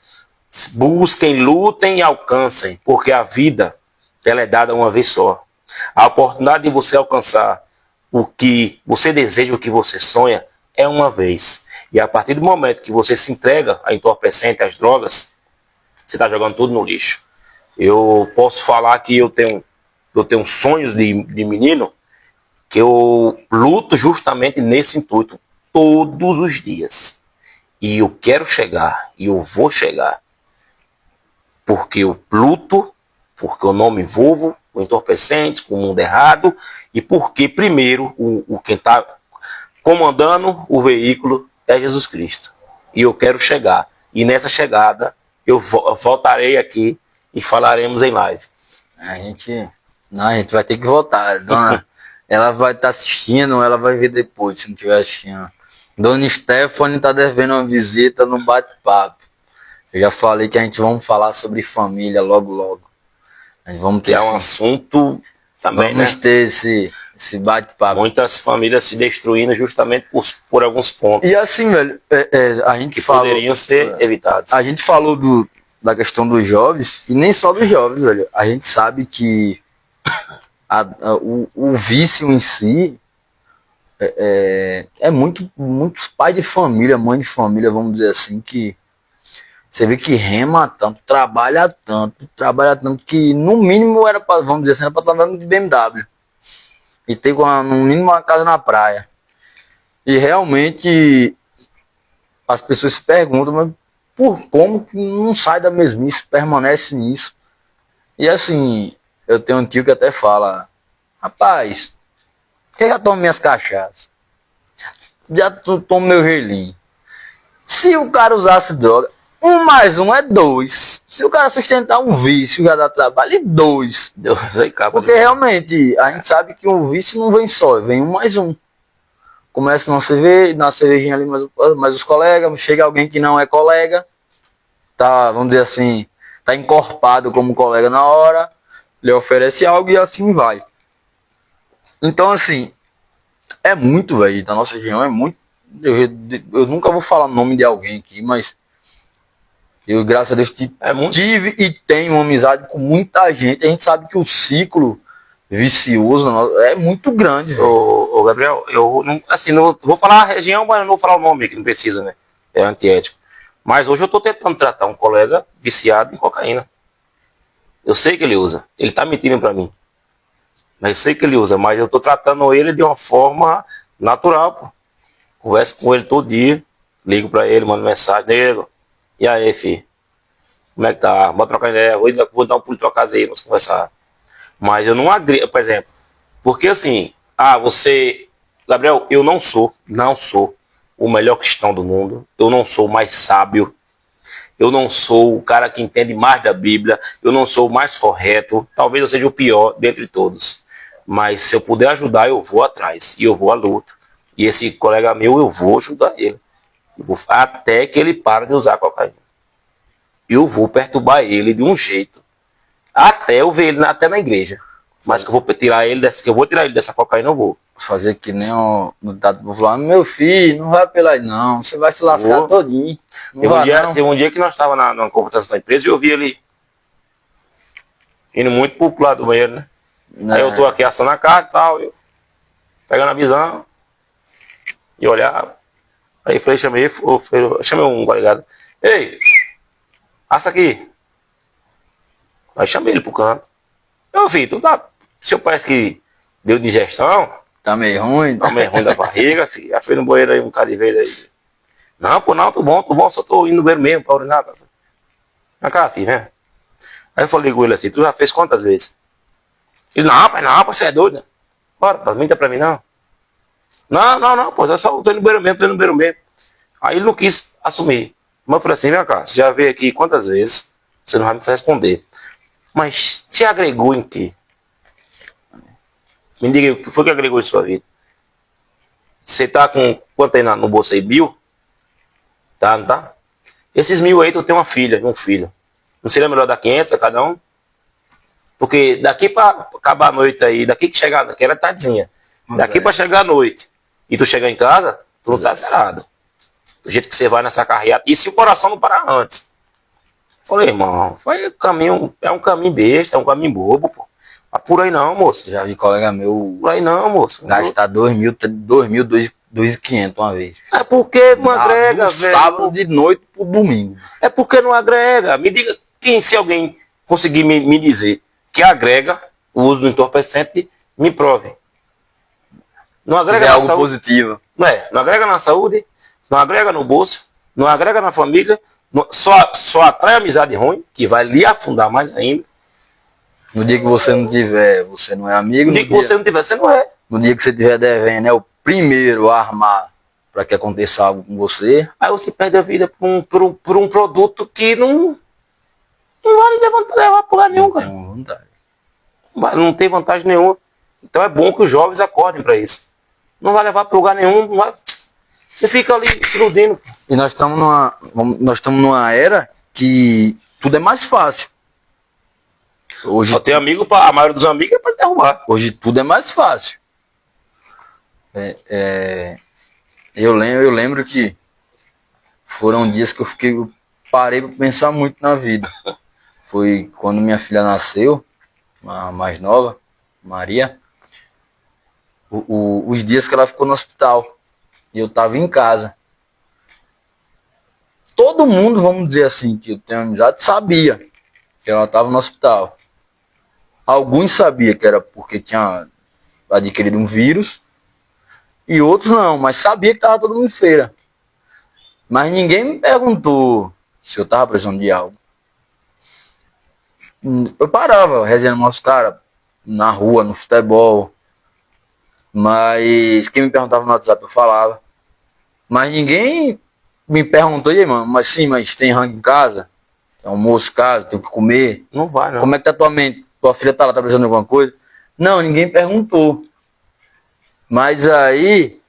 busquem, lutem e alcancem, porque a vida ela é dada uma vez só. A oportunidade de você alcançar o que você deseja, o que você sonha, é uma vez. E a partir do momento que você se entrega a entorpecente, às drogas, você está jogando tudo no lixo. Eu posso falar que eu tenho sonhos de menino que eu luto justamente nesse intuito todos os dias. E eu quero chegar, e eu vou chegar. Porque eu luto, porque eu não me envolvo com entorpecentes, com o mundo errado, e porque primeiro quem está comandando o veículo é Jesus Cristo. E eu quero chegar. E nessa chegada eu voltarei aqui e falaremos em live. A gente vai ter que voltar. Dona, ela vai estar assistindo, ela vai ver depois, se não estiver assistindo. Dona Stephanie está devendo uma visita no bate-papo. Eu já falei que a gente vamos falar sobre família logo, logo. A gente vamos ter um assunto também, vamos ter esse bate-papo. Muitas famílias se destruindo justamente por alguns pontos. E assim, velho, a gente que poderiam ser evitados. A gente falou da questão dos jovens, e nem só dos jovens, velho. A gente sabe que o vício em si é muitos pais de família, mãe de família, vamos dizer assim, que você vê que rema tanto, trabalha tanto, que no mínimo era pra, vamos dizer assim, era pra estar andando de BMW. E ter no mínimo uma casa na praia. E realmente as pessoas se perguntam, mas como que não sai da mesmice, permanece nisso? E assim, eu tenho um tio que até fala, rapaz, eu já tomo minhas cachaças, já tomo meu gelinho. Se o cara usasse droga, 1 mais 1 é 2. Se o cara sustentar um vício, já dá trabalho, e 2. Porque realmente, a gente sabe que um vício não vem só, vem 1 mais 1. Começa na cervejinha ali, mais os colegas, chega alguém que não é colega, tá, vamos dizer assim, tá encorpado como colega na hora, lhe oferece algo e assim vai. Então assim, é muito, velho, da nossa região é muito. Eu nunca vou falar o nome de alguém aqui, mas eu, graças a Deus, tive e tenho uma amizade com muita gente. A gente sabe que o ciclo vicioso é muito grande. Ô Gabriel, eu não vou falar a região, mas eu não vou falar o nome, que não precisa, né? É antiético. Mas hoje eu estou tentando tratar um colega viciado em cocaína. Eu sei que ele usa. Ele está mentindo para mim. Mas eu sei que ele usa, mas eu estou tratando ele de uma forma natural, pô. Converso com ele todo dia, ligo para ele, mando mensagem, nego. E aí, filho? Como é que tá? Vamos trocar ideia, vou dar um pulo na tua casa aí, vamos conversar. Mas eu não agredo, por exemplo, porque assim, Gabriel, eu não sou o melhor cristão do mundo, eu não sou o mais sábio, eu não sou o cara que entende mais da Bíblia, eu não sou o mais correto, talvez eu seja o pior dentre todos. Mas se eu puder ajudar, eu vou atrás, e eu vou à luta. E esse colega meu, eu vou ajudar ele. Até que ele pare de usar cocaína. eu vou perturbar ele de um jeito. Até eu ver ele até na igreja. Mas que eu vou tirar ele dessa, que eu vou tirar ele dessa cocaína, eu vou. Fazer que nem no dado vou falar, meu filho, não vai pela aí não, você vai se lascar todinho. Teve um dia que nós estávamos na conversação da empresa e eu vi ele indo muito pro lado do banheiro, né? Aí eu tô aqui assando a carne e tal, eu pegando a visão e olhava. Aí falei, chamei um colega. Ei, assa aqui. Aí chamei ele pro canto. Eu vi, tu tá. O senhor parece que deu digestão. Tá meio ruim. Tá meio ruim da barriga, filho. Já foi no banheiro aí um cara de vez aí. Não, pô, não, tô bom, só tô indo no banheiro mesmo pra urinar. Vem cá, filho, vem. Aí eu falei com ele assim, tu já fez quantas vezes? Ele, não, pai, você é doido, né? Bora, minta pra mim, não. Não, pô, eu só tô indo no banheiro mesmo, Aí ele não quis assumir. Mas eu falei assim, vem cá, você já veio aqui quantas vezes? Você não vai me responder. Mas te agregou em quê? Me diga o que foi que agregou em sua vida. Você tá com quanto aí no bolso aí? 1.000? Tá, não tá? Esses 1.000 aí tu tem uma filha, um filho. Não seria melhor dar 500 a cada um? Porque daqui pra acabar a noite aí, daqui que chegar, daqui era tardezinha. Daqui pra chegar a noite e tu chegar em casa, tu não tá zerado. Do jeito que você vai nessa carreata. E se o coração não parar antes? Falei, irmão, é um caminho besta, é um caminho bobo, pô. Mas por aí não, moço. Já vi colega meu. Por aí não, moço. Gastar 2.500 uma vez. É porque não agrega, velho. Sábado de noite pro domingo. É porque não agrega. Me diga, se alguém conseguir me dizer que agrega o uso do entorpecente, me prove. Não agrega na algo saúde. Positivo. Não agrega na saúde, não agrega no bolso, não agrega na família, só atrai amizade ruim, que vai lhe afundar mais ainda. No dia que você não tiver, você não é amigo. No dia que você não tiver, você não é. No dia que você tiver devendo, é o primeiro a armar para que aconteça algo com você. Aí você perde a vida por um produto que não vai levar pra lugar nenhum, cara. Não tem vantagem nenhuma. Então é bom que os jovens acordem para isso. Não vai levar para lugar nenhum, não vai... Você fica ali se iludindo. E nós estamos numa era que tudo é mais fácil. Hoje só tem amigo, a maioria dos amigos é para derrubar. Hoje tudo é mais fácil. Eu lembro que foram dias que eu parei para pensar muito na vida. Foi quando minha filha nasceu, a mais nova, Maria. Os dias que ela ficou no hospital. E eu estava em casa. Todo mundo, vamos dizer assim, que eu tenho amizade, sabia que ela estava no hospital. Alguns sabiam que era porque tinha adquirido um vírus. E outros não, mas sabia que estava todo mundo em feira. Mas ninguém me perguntou se eu estava precisando de algo. Eu parava, resenhando os caras, na rua, no futebol. Mas quem me perguntava no WhatsApp eu falava. Mas ninguém me perguntou, e aí, mano, mas tem rango em casa? Tem almoço em casa, tem o que comer? Não vai, não. Como é que tá tua mente? Tua filha tá lá, tá precisando de alguma coisa? Não, ninguém perguntou. Mas aí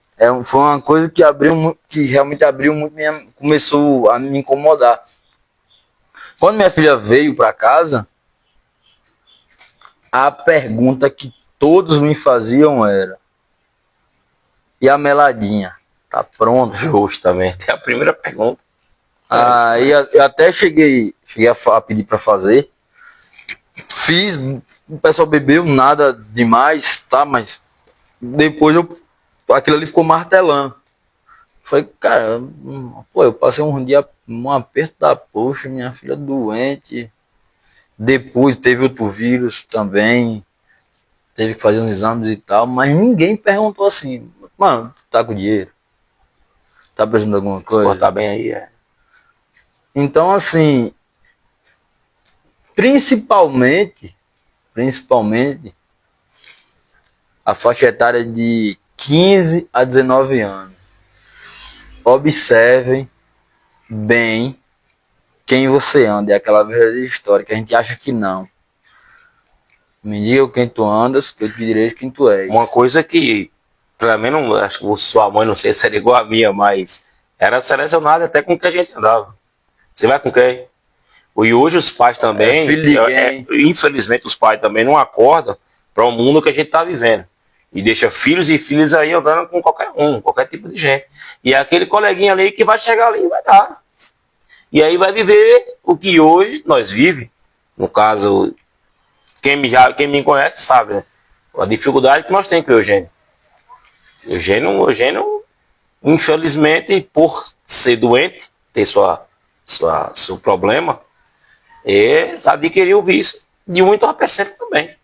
foi uma coisa que realmente abriu muito, começou a me incomodar. Quando minha filha veio para casa, a pergunta que todos me faziam era: e a meladinha? Tá pronto? Justamente, é a primeira pergunta. Aí eu até cheguei a pedir para fazer. Fiz, o pessoal bebeu, nada demais, tá? Mas depois aquilo ali ficou martelando. Falei, cara, eu passei um dia, um aperto da poxa, minha filha doente. Depois teve outro vírus também. Teve que fazer uns exames e tal, mas ninguém perguntou assim, mano, tá com dinheiro? Tá precisando de alguma coisa? Tá bem aí, é. Então, assim, principalmente, a faixa etária de 15 a 19 anos. Observem bem quem você anda. É aquela verdadeira história que a gente acha que não. Me diga quem tu andas, que eu te direi quem tu és. Uma coisa que, pelo menos, acho que sua mãe, não sei se era igual a minha, mas era selecionada até com que a gente andava. Você vai com quem? E hoje os pais também, filho de quem? infelizmente os pais também não acordam para o mundo que a gente está vivendo. E deixa filhos e filhas aí andando com qualquer um, qualquer tipo de gente. E é aquele coleguinha ali que vai chegar ali e vai dar. E aí vai viver o que hoje nós vivemos. No caso, quem me conhece sabe, né? A dificuldade que nós temos com o Eugênio. Eugênio, infelizmente, por ser doente, ter seu problema, adquiriu o vício de um entorpecente também.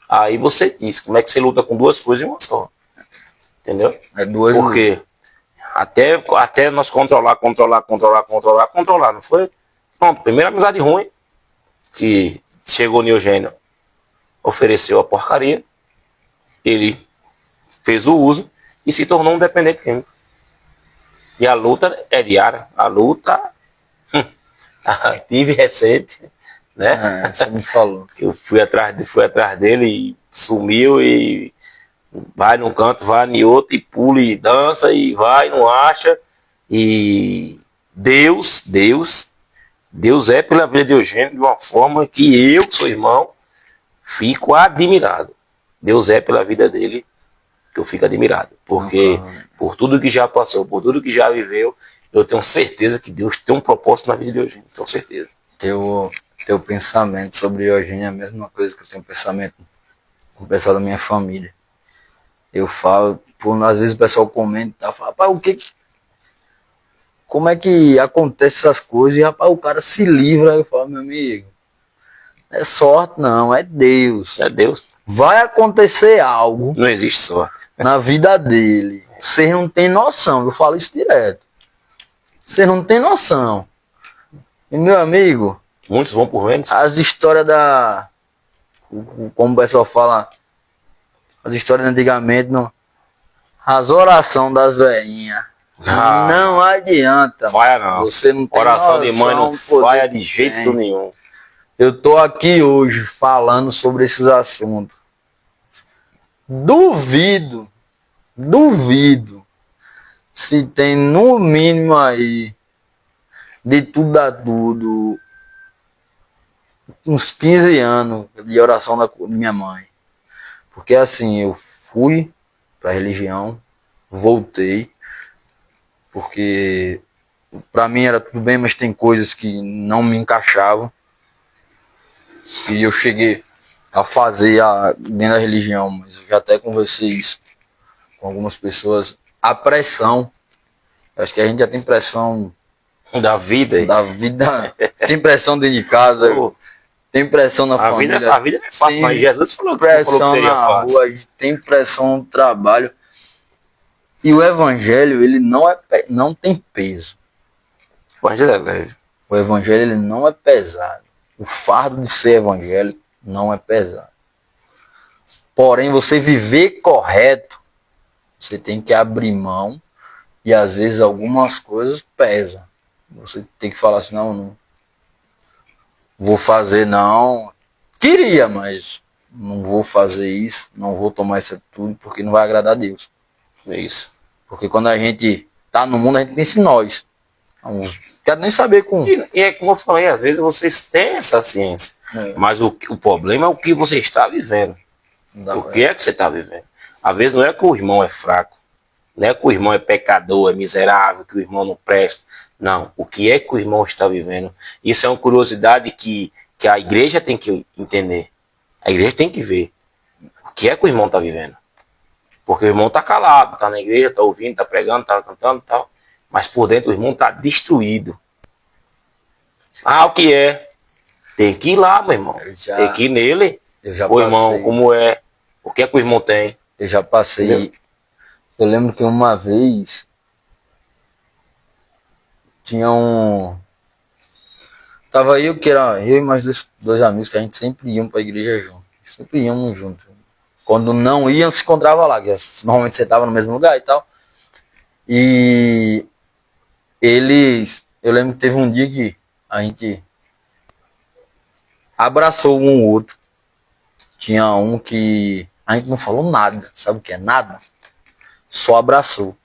Aí você diz, como é que você luta com duas coisas em uma só? Entendeu? Porque até nós controlar, não foi? Pronto, primeira amizade ruim, que chegou no Eugênio, ofereceu a porcaria, ele fez o uso e se tornou um dependente químico. E a luta é diária. A luta tive recente, né? Você me falou. Eu fui atrás dele e sumiu e vai num canto, vai em outro e pula e dança e vai, não acha. E Deus é pela vida de Eugênio de uma forma que eu, sou irmão, fico admirado. Deus é pela vida dele que eu fico admirado. Porque por tudo que já passou, por tudo que já viveu, eu tenho certeza que Deus tem um propósito na vida de Eugênio. Tenho certeza. Teu pensamento sobre Eugênio é a mesma coisa que eu tenho pensamento com o pessoal da minha família. Eu falo, às vezes o pessoal comenta e fala, rapaz, como é que acontece essas coisas? E rapaz, o cara se livra. Aí eu falo, meu amigo, não é sorte não, é Deus. É Deus. Vai acontecer algo. Não existe sorte. Na vida dele. Vocês não tem noção, eu falo isso direto. Vocês não tem noção. E meu amigo, muitos vão por menos. As histórias como o pessoal fala, as histórias de antigamente, as orações das velhinhas. Não adianta. Falha não. Você não tem oração de mãe não falha de jeito nenhum. Eu tô aqui hoje falando sobre esses assuntos. Duvido se tem no mínimo aí de tudo a tudo uns 15 anos de oração da minha mãe. Porque assim, eu fui para a religião, voltei, porque para mim era tudo bem, mas tem coisas que não me encaixavam. E eu cheguei a fazer dentro da religião, mas eu já até conversei isso com algumas pessoas. A pressão, acho que a gente já tem pressão da vida. Tem pressão dentro de casa, tem pressão na família. A vida não é fácil, mas Jesus falou que seria fácil. Rua, a gente tem pressão no trabalho. E o evangelho, ele não tem peso. O evangelho é leve. O evangelho, ele não é pesado. O fardo de ser evangélico não é pesado. Porém, você viver correto, você tem que abrir mão e às vezes algumas coisas pesam. Você tem que falar assim, não vou fazer não. Queria, mas não vou fazer isso, não vou tomar essa atitude porque não vai agradar a Deus. É isso. Porque quando a gente tá no mundo, a gente pensa em nós. Não quero nem saber como. E é como eu falei, às vezes vocês têm essa ciência. Mas o problema é o que você está vivendo. O que é que você está vivendo? Às vezes não é que o irmão é fraco, não é que o irmão é pecador, é miserável, que o irmão não presta. Não, o que é que o irmão está vivendo? Isso é uma curiosidade que a igreja tem que entender. A igreja tem que ver o que é que o irmão está vivendo. Porque o irmão está calado, está na igreja, está ouvindo, está pregando, está cantando e tal. Mas por dentro o irmão está destruído. O que é? Tem que ir lá, meu irmão. Tem que ir nele. O irmão, como é? O que é que o irmão tem? Eu já passei. Entendeu? Eu lembro que uma vez tinha tava eu e mais dois amigos que a gente sempre iam para a igreja junto. Sempre íamos juntos. Quando não iam, se encontrava lá. Que normalmente você estava no mesmo lugar e tal. E eu lembro que teve um dia que a gente abraçou um ou outro. Tinha um que a gente não falou nada. Sabe o que é nada? Só abraçou.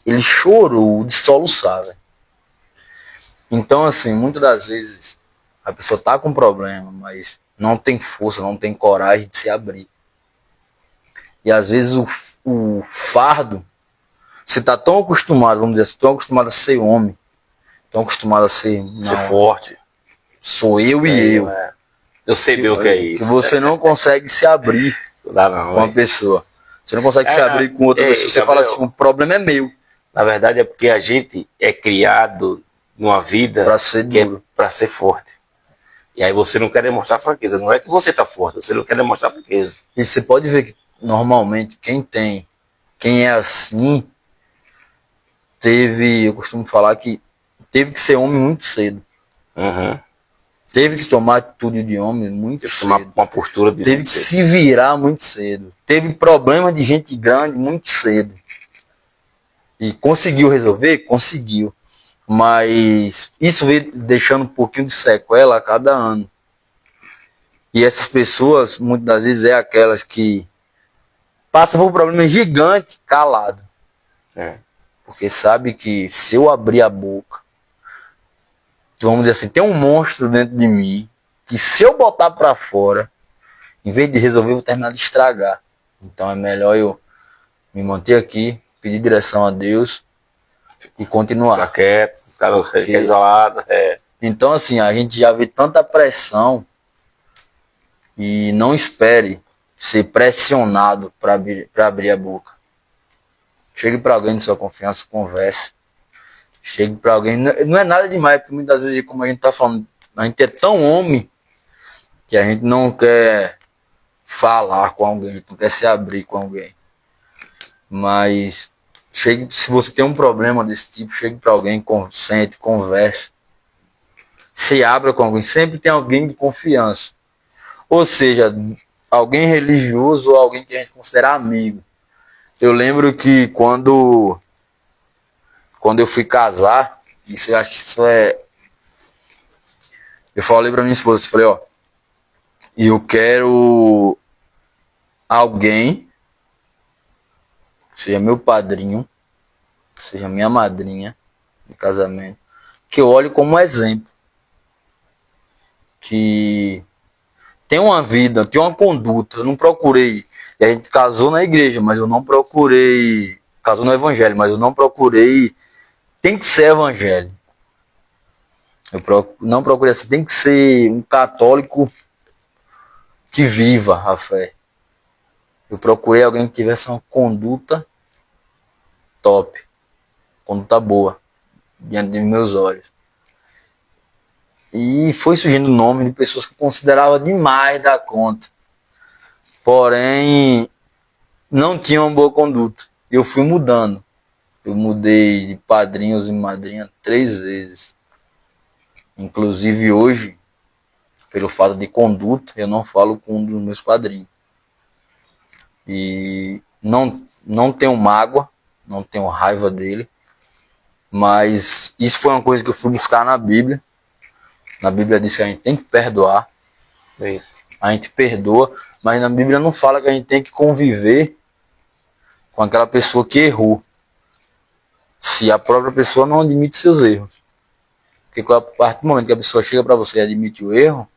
Ele chorou de soluçar, velho. Então, assim, muitas das vezes A pessoa tá com problema, mas não tem força, não tem coragem de se abrir. E às vezes o fardo, você tá tão acostumado, vamos dizer assim, tão acostumado a ser homem, tão acostumado a ser, Ser forte. sou eu e eu. Eu sei bem o que é isso. Que você não consegue se abrir Não dá não, com uma pessoa. Você não consegue se abrir com outra pessoa. Você fala assim, o problema é meu. Na verdade é porque a gente é criado numa vida Pra ser duro. Para ser forte. E aí você não quer demonstrar fraqueza. Não é que você tá forte, você não quer demonstrar fraqueza. E você pode ver que normalmente quem é assim, eu costumo falar que teve que ser homem muito cedo. Uhum. Teve que tomar atitude de homem muito cedo. Uma postura de teve que se virar muito cedo. Teve problema de gente grande muito cedo. E conseguiu resolver? Conseguiu. Mas isso veio deixando um pouquinho de sequela a cada ano. E essas pessoas, muitas das vezes, é aquelas que passam por um problema gigante calado. Porque sabe que se eu abrir a boca, vamos dizer assim, tem um monstro dentro de mim, que se eu botar pra fora, em vez de resolver, eu vou terminar de estragar. Então é melhor eu me manter aqui, pedir direção a Deus e continuar. Ficar quieto, ficar isolado. Então assim, a gente já vê tanta pressão e não espere ser pressionado para abrir a boca. Chegue para alguém de sua confiança, converse. Chegue para alguém, não é nada demais, porque muitas vezes, como a gente tá falando, a gente é tão homem que a gente não quer falar com alguém, a gente não quer se abrir com alguém. Mas chegue, se você tem um problema desse tipo, chegue para alguém, sente, converse. Se abra com alguém, sempre tem alguém de confiança. Ou seja, alguém religioso ou alguém que a gente considera amigo. Eu lembro que quando eu fui casar, eu acho que isso é... Eu falei pra minha esposa, falei, ó, eu quero alguém que seja meu padrinho, que seja minha madrinha de casamento, que eu olhe como exemplo. Que tem uma vida, tem uma conduta. Eu não procurei. E a gente casou na igreja, mas eu não procurei. Casou no evangelho, mas eu não procurei. Tem que ser evangélico. Não procurei assim. Tem que ser um católico que viva a fé. Eu procurei alguém que tivesse uma conduta top. Conduta boa. Diante de meus olhos. E foi surgindo o nome de pessoas que eu considerava demais da conta. Porém, não tinham uma boa conduta. Eu fui mudando. Eu mudei de padrinhos e madrinha 3 vezes. Inclusive hoje, pelo fato de conduta, eu não falo com um dos meus padrinhos. E não tenho mágoa, não tenho raiva dele. Mas isso foi uma coisa que eu fui buscar na Bíblia. Na Bíblia diz que a gente tem que perdoar. É isso. A gente perdoa, mas na Bíblia não fala que a gente tem que conviver com aquela pessoa que errou. Se a própria pessoa não admite seus erros. Porque a partir do momento que a pessoa chega para você e admite o erro,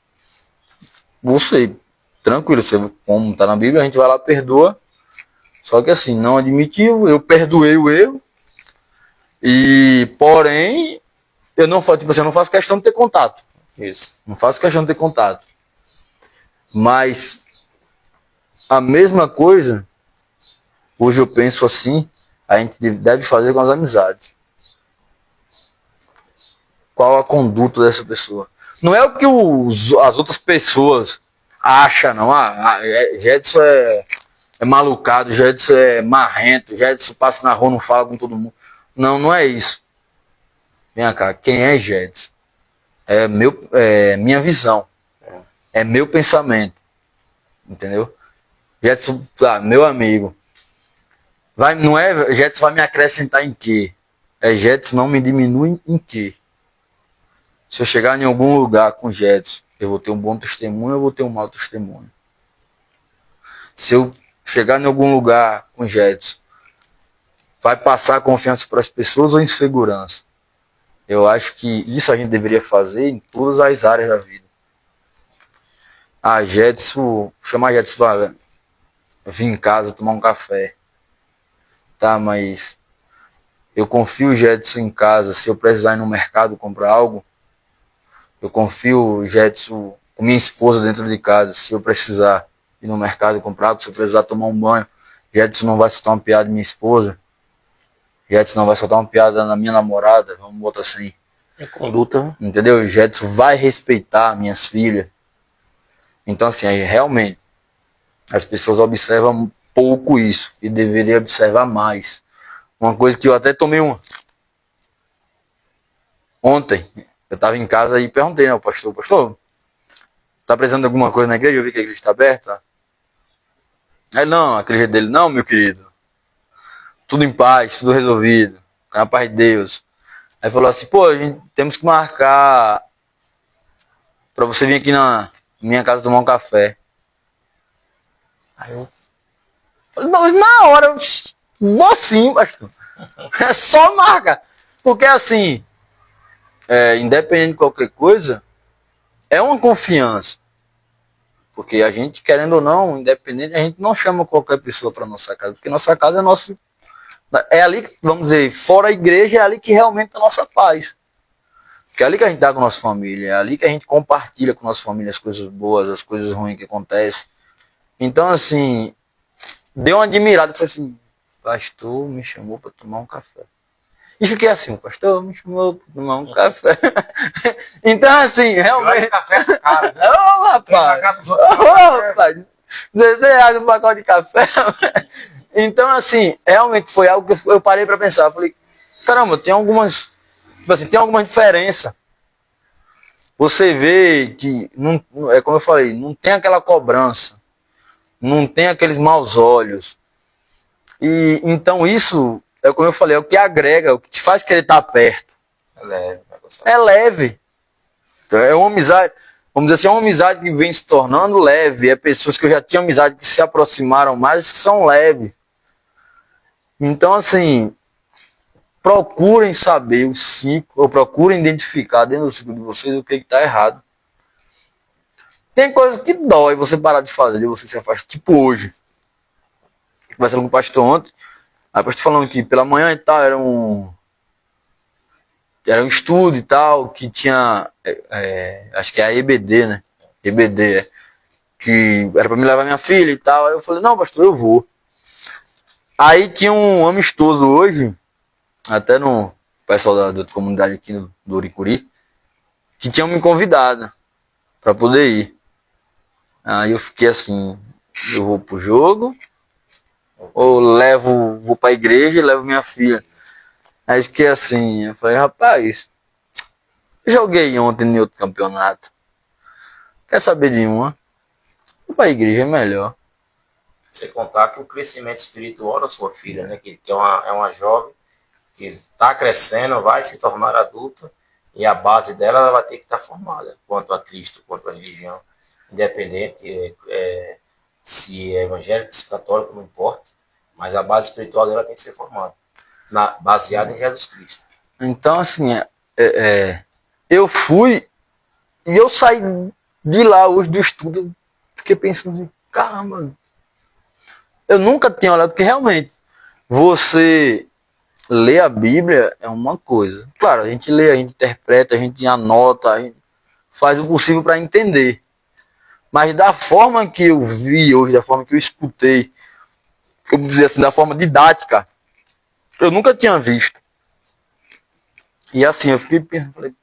você, tranquilo, você, como está na Bíblia, a gente vai lá, perdoa. Só que assim, não admitiu, eu perdoei o erro. E, porém, eu não faço questão de ter contato. Isso. Não faço questão de ter contato. Mas a mesma coisa, hoje eu penso assim, a gente deve fazer com as amizades. Qual a conduta dessa pessoa? Não é o que as outras pessoas acham, não. Jedson é malucado, Jedson é marrento, Jedson passa na rua, não fala com todo mundo. Não, não é isso. Vem cá, quem é Jedson? É minha visão. É meu pensamento. Entendeu? Jedson, meu amigo. Não é Jedson vai me acrescentar em quê? É Jedson não me diminui em quê? Se eu chegar em algum lugar com Jedson, eu vou ter um bom testemunho, eu vou ter um mau testemunho. Se eu chegar em algum lugar com Jedson, vai passar confiança para as pessoas ou insegurança? Eu acho que isso a gente deveria fazer em todas as áreas da vida. Ah, Jetson, chamar Jetson pra vir em casa tomar um café. Tá, mas eu confio o Jetson em casa. Se eu precisar ir no mercado comprar algo, eu confio o Jetson com minha esposa dentro de casa. Se eu precisar ir no mercado comprar algo, se eu precisar tomar um banho, Jetson não vai soltar uma piada de minha esposa. Jetson não vai soltar uma piada na minha namorada, vamos botar assim. É conduta. Entendeu? Jetson vai respeitar minhas filhas. Então, assim, aí, realmente, as pessoas observam pouco isso e deveriam observar mais. Uma coisa que eu até tomei ontem, eu estava em casa e perguntei, né, ao pastor, tá precisando de alguma coisa na igreja? Eu vi que a igreja está aberta. Aí, não, aquele jeito dele, não, meu querido. Tudo em paz, tudo resolvido, na paz de Deus. Aí falou assim, pô, a gente temos que marcar pra você vir aqui na minha casa tomar um café. Aí eu falei, não, na hora, eu vou sim, pastor. É só marcar. Porque assim, independente de qualquer coisa, é uma confiança. Porque a gente, querendo ou não, independente, a gente não chama qualquer pessoa para nossa casa. Porque nossa casa é nosso. É ali, vamos dizer, fora a igreja, é ali que realmente é a nossa paz. Porque é ali que a gente dá com a nossa família, é ali que a gente compartilha com a nossa família as coisas boas, as coisas ruins que acontecem. Então, assim, deu uma admirada, falei assim, pastor me chamou para tomar um café. E fiquei assim, o pastor me chamou para tomar um café. Então, assim, realmente... Café, cara. Ô, rapaz! Ô, rapaz! 16 reais um pacote de café. Então, assim, realmente foi algo que eu parei para pensar. Eu falei, caramba, tem algumas... Tipo assim, tem alguma diferença. Você vê que, não, é como eu falei, não tem aquela cobrança. Não tem aqueles maus olhos. E então isso, é como eu falei, é o que agrega, o que te faz querer estar perto. É leve. É leve. Então, é uma amizade, vamos dizer assim, é uma amizade que vem se tornando leve. É pessoas que eu já tinha amizade que se aproximaram mais, que são leves. Então, assim, procurem saber o ciclo, ou procurem identificar dentro do ciclo de vocês o que está errado. Tem coisa que dói você parar de fazer, de você se afastar, tipo hoje. Conversando com o pastor ontem, aí o pastor falando que pela manhã e tal, era um estudo e tal, que tinha, acho que é a EBD, né? EBD, que era para me levar minha filha e tal. Aí eu falei, não, pastor, eu vou. Aí tinha um amistoso hoje, até no pessoal da comunidade aqui do Uricuri, que tinham me convidado para poder ir. Aí eu fiquei assim, eu vou pro jogo, ou vou pra igreja e levo minha filha. Aí eu fiquei assim, eu falei, rapaz, joguei ontem em outro campeonato. Quer saber de uma? Vou pra igreja é melhor. Você contar que o crescimento espiritual da sua filha, né? Que é uma jovem que está crescendo, vai se tornar adulta, e a base dela ela vai ter que estar formada quanto a Cristo, quanto a religião, independente se é evangélico, se é católico, não importa, mas a base espiritual dela tem que ser formada, baseada em Jesus Cristo. Então, assim, eu fui e eu saí de lá hoje do estudo, fiquei pensando assim, caramba, eu nunca tinha olhado, porque realmente, você ler a Bíblia é uma coisa. Claro, a gente lê, a gente interpreta, a gente anota, a gente faz o possível para entender. Mas da forma que eu vi hoje, da forma que eu escutei, eu vou dizer assim, da forma didática, eu nunca tinha visto. E assim, eu fiquei pensando, falei,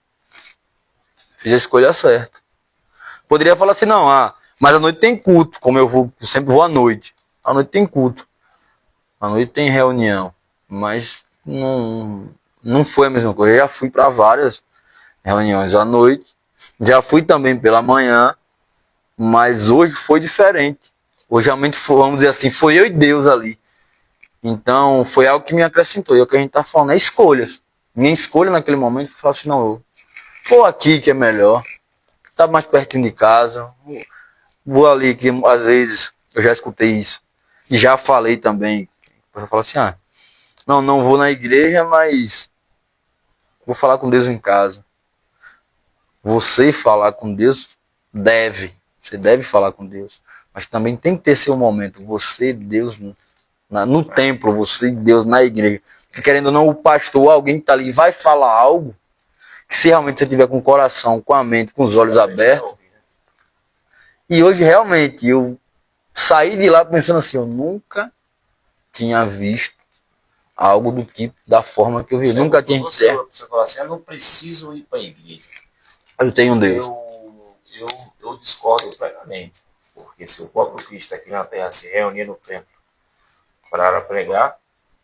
fiz a escolha certa. Poderia falar assim, não, mas à noite tem culto, como eu sempre vou à noite. À noite tem culto. À noite tem reunião. Mas não foi a mesma coisa. Eu já fui para várias reuniões à noite. Já fui também pela manhã. Mas hoje foi diferente. Hoje realmente, vamos dizer assim, foi eu e Deus ali. Então foi algo que me acrescentou. E é o que a gente está falando, é escolhas. Minha escolha naquele momento foi assim, não, eu vou aqui que é melhor. Tá mais pertinho de casa. Vou ali que às vezes eu já escutei isso. E já falei também. A pessoa fala assim, não vou na igreja, mas vou falar com Deus em casa. Você falar com Deus você deve falar com Deus, mas também tem que ter seu momento, você, Deus, no templo, você, Deus, na igreja. Porque querendo ou não, o pastor, alguém que está ali, vai falar algo, que se realmente você tiver com o coração, com a mente, com os olhos abertos. E hoje realmente eu saí de lá pensando assim, eu nunca tinha visto algo do tipo, da forma que eu vi. Nunca tinha. Você falou assim, eu não preciso ir para a igreja. Eu tenho um Deus. Eu discordo plenamente. Porque se o próprio Cristo aqui na Terra se reunia no templo para pregar,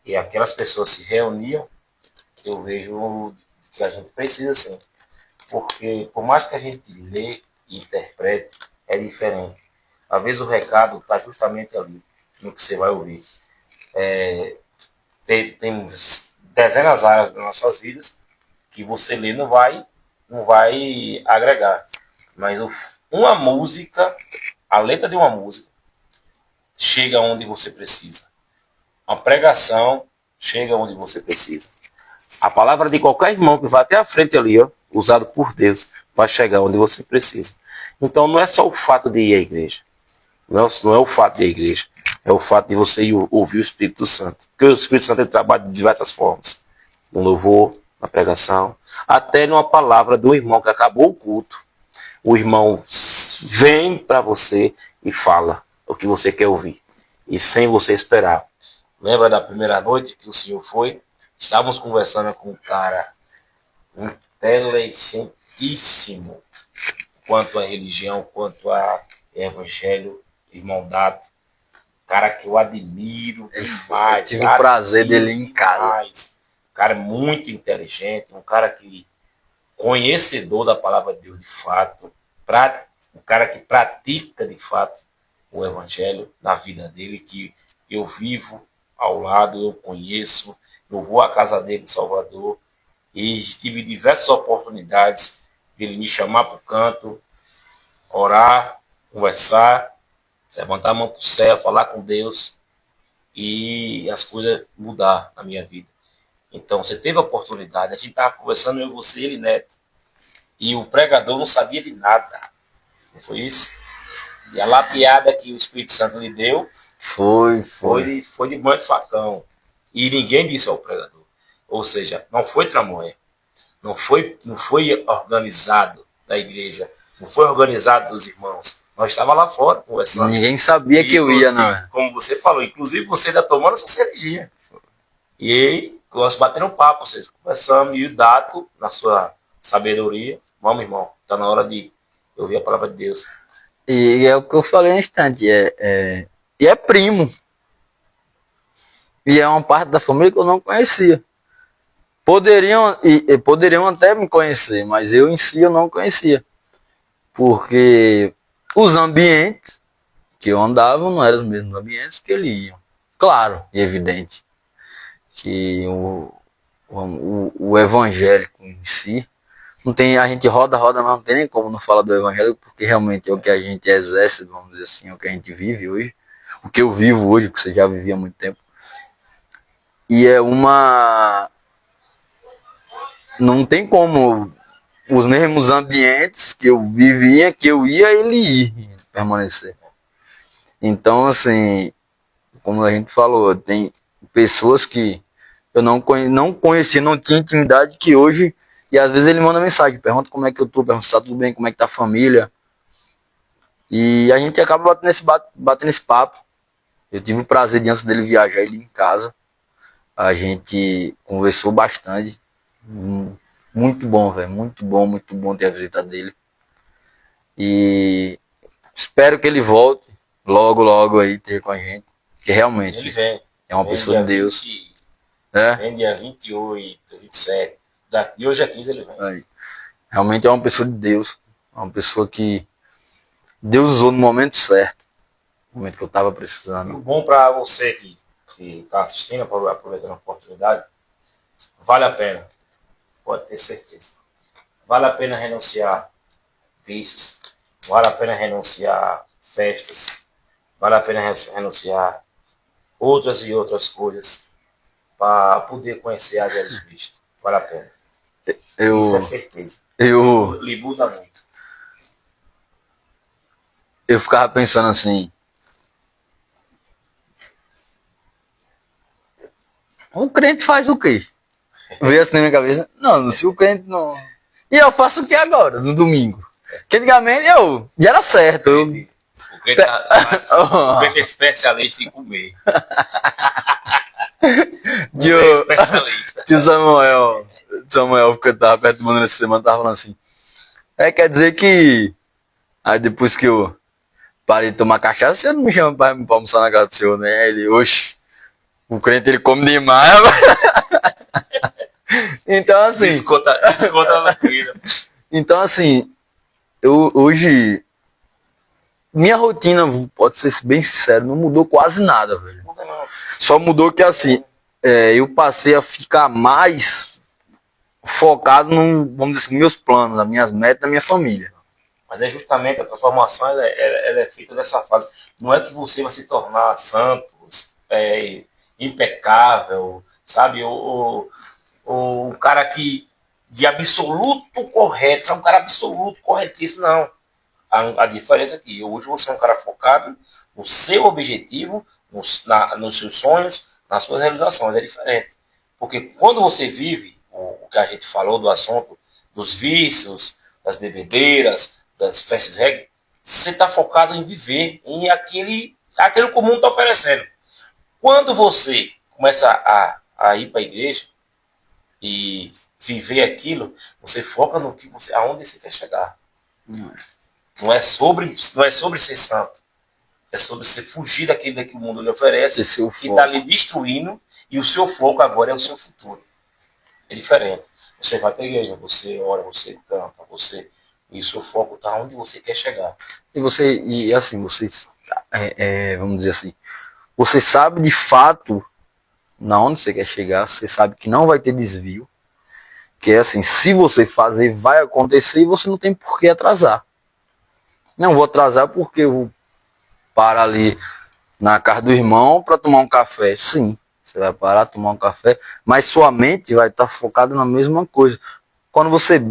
e aquelas pessoas se reuniam, eu vejo que a gente precisa sim. Porque por mais que a gente lê e interprete, é diferente. Às vezes o recado está justamente ali, no que você vai ouvir. Tem dezenas de áreas das nossas vidas que você lê não vai agregar. Mas uma música, a letra de uma música, chega onde você precisa. A pregação chega onde você precisa. A palavra de qualquer irmão que vai até a frente ali, ó, usado por Deus, vai chegar onde você precisa. Então não é só o fato de ir à igreja. Não é o fato de ir à igreja. É o fato de você ir ouvir o Espírito Santo. Porque o Espírito Santo ele trabalha de diversas formas. No louvor, na pregação, até numa palavra do irmão que acabou o culto. O irmão vem para você e fala o que você quer ouvir. E sem você esperar. Lembra da primeira noite que o senhor foi? Estávamos conversando com um cara inteligentíssimo quanto à religião, quanto a evangelho, irmão Dado. Cara que eu admiro demais. Tive o prazer dele em casa. Um cara muito inteligente, um cara que conhecedor da palavra de Deus de fato, um cara que pratica de fato o evangelho na vida dele, que eu vivo ao lado, eu conheço, eu vou à casa dele em Salvador e tive diversas oportunidades de ele me chamar para o canto, orar, conversar, levantar a mão para o céu, falar com Deus e as coisas mudar na minha vida. Então, você teve a oportunidade, a gente estava conversando, eu, você, ele, Neto, e o pregador não sabia de nada. Não foi isso? E a lapiada que o Espírito Santo lhe deu foi de banho de facão. E ninguém disse ao pregador. Ou seja, não foi tramóia. Não foi organizado da igreja. Não foi organizado dos irmãos. Nós estávamos lá fora conversando. Ninguém sabia que eu ia, não. Como você falou, inclusive você ainda tomando sua cervejinha. E aí, nós batendo papo, vocês conversando, e o Dato, na sua sabedoria, vamos, irmão, está na hora de ouvir a palavra de Deus. E é o que eu falei no instante, e é primo. E é uma parte da família que eu não conhecia. Poderiam até me conhecer, mas eu em si eu não conhecia. Porque os ambientes que eu andava não eram os mesmos ambientes que ele ia. Claro e evidente que o evangélico em si, não tem, a gente roda, mas não tem nem como não falar do evangelho, porque realmente é o que a gente exerce, vamos dizer assim, é o que a gente vive hoje, o que eu vivo hoje, que você já vivia há muito tempo. E não tem como os mesmos ambientes que eu vivia, que eu ia, ele ir permanecer. Então, assim, como a gente falou, tem pessoas que eu não conhecia, não tinha intimidade, que hoje, e às vezes ele manda mensagem, pergunta como é que eu tô, pergunta se tá tudo bem, como é que tá a família. E a gente acaba batendo esse papo. Eu tive o prazer de, antes dele viajar, ele em casa. A gente conversou bastante. Muito bom, velho. Muito bom ter a visita dele. E espero que ele volte logo aí ter com a gente. Porque realmente ele vem. É uma pessoa de Deus. Vem dia 28, 27. De hoje a 15 ele vem. Aí. Realmente é uma pessoa de Deus. É uma pessoa que Deus usou no momento certo. No momento que eu estava precisando. E o bom para você que está assistindo, aproveitando a oportunidade, vale a pena. Pode ter certeza. Vale a pena renunciar vícios. Vale a pena renunciar festas. Vale a pena renunciar outras e outras coisas para poder conhecer a Jesus Cristo. Vale a pena. Isso é certeza. Lhe muda muito. Eu ficava pensando assim, o crente faz o quê? Veio assim na minha cabeça, não, se o crente não... E eu faço o que agora, no domingo? Que antigamente eu já era certo. O crente é especialista em comer. Tio Samuel, porque eu tava perto do mundo nessa semana, tava falando assim. Quer dizer que... Aí depois que eu parei de tomar cachaça, você não me chama pra almoçar na casa do senhor, né? Aí ele, oxe, o crente ele come demais. Então assim... Desconta na vida. Então assim, eu hoje... Minha rotina, pode ser bem sincero, não mudou quase nada, velho. Só mudou que assim, eu passei a ficar mais focado vamos dizer assim, meus planos, nas minhas metas, na minha família. Mas é justamente a transformação, ela é feita dessa fase. Não é que você vai se tornar santo, impecável, sabe? O cara que de absoluto correto, é um cara absoluto corretíssimo, não. A diferença é que hoje você é um cara focado no seu objetivo, nos seus sonhos, nas suas realizações. É diferente. Porque quando você vive o que a gente falou do assunto dos vícios, das bebedeiras, das festas reggae, você está focado em viver, em aquele que o mundo está oferecendo. Quando você começa a ir para a igreja e viver aquilo, você foca no que aonde você quer chegar. Não é sobre ser santo. É sobre você fugir daquilo que o mundo lhe oferece, que está lhe destruindo, e o seu foco agora é o seu futuro. É diferente. Você vai para a igreja, você ora, você canta, e o seu foco está onde você quer chegar. E assim, vamos dizer assim, você sabe de fato na onde você quer chegar, você sabe que não vai ter desvio, que é assim, se você fazer, vai acontecer e você não tem por que atrasar. Não vou atrasar porque eu vou parar ali na casa do irmão para tomar um café. Sim, você vai parar, tomar um café, mas sua mente vai estar focada na mesma coisa. Quando você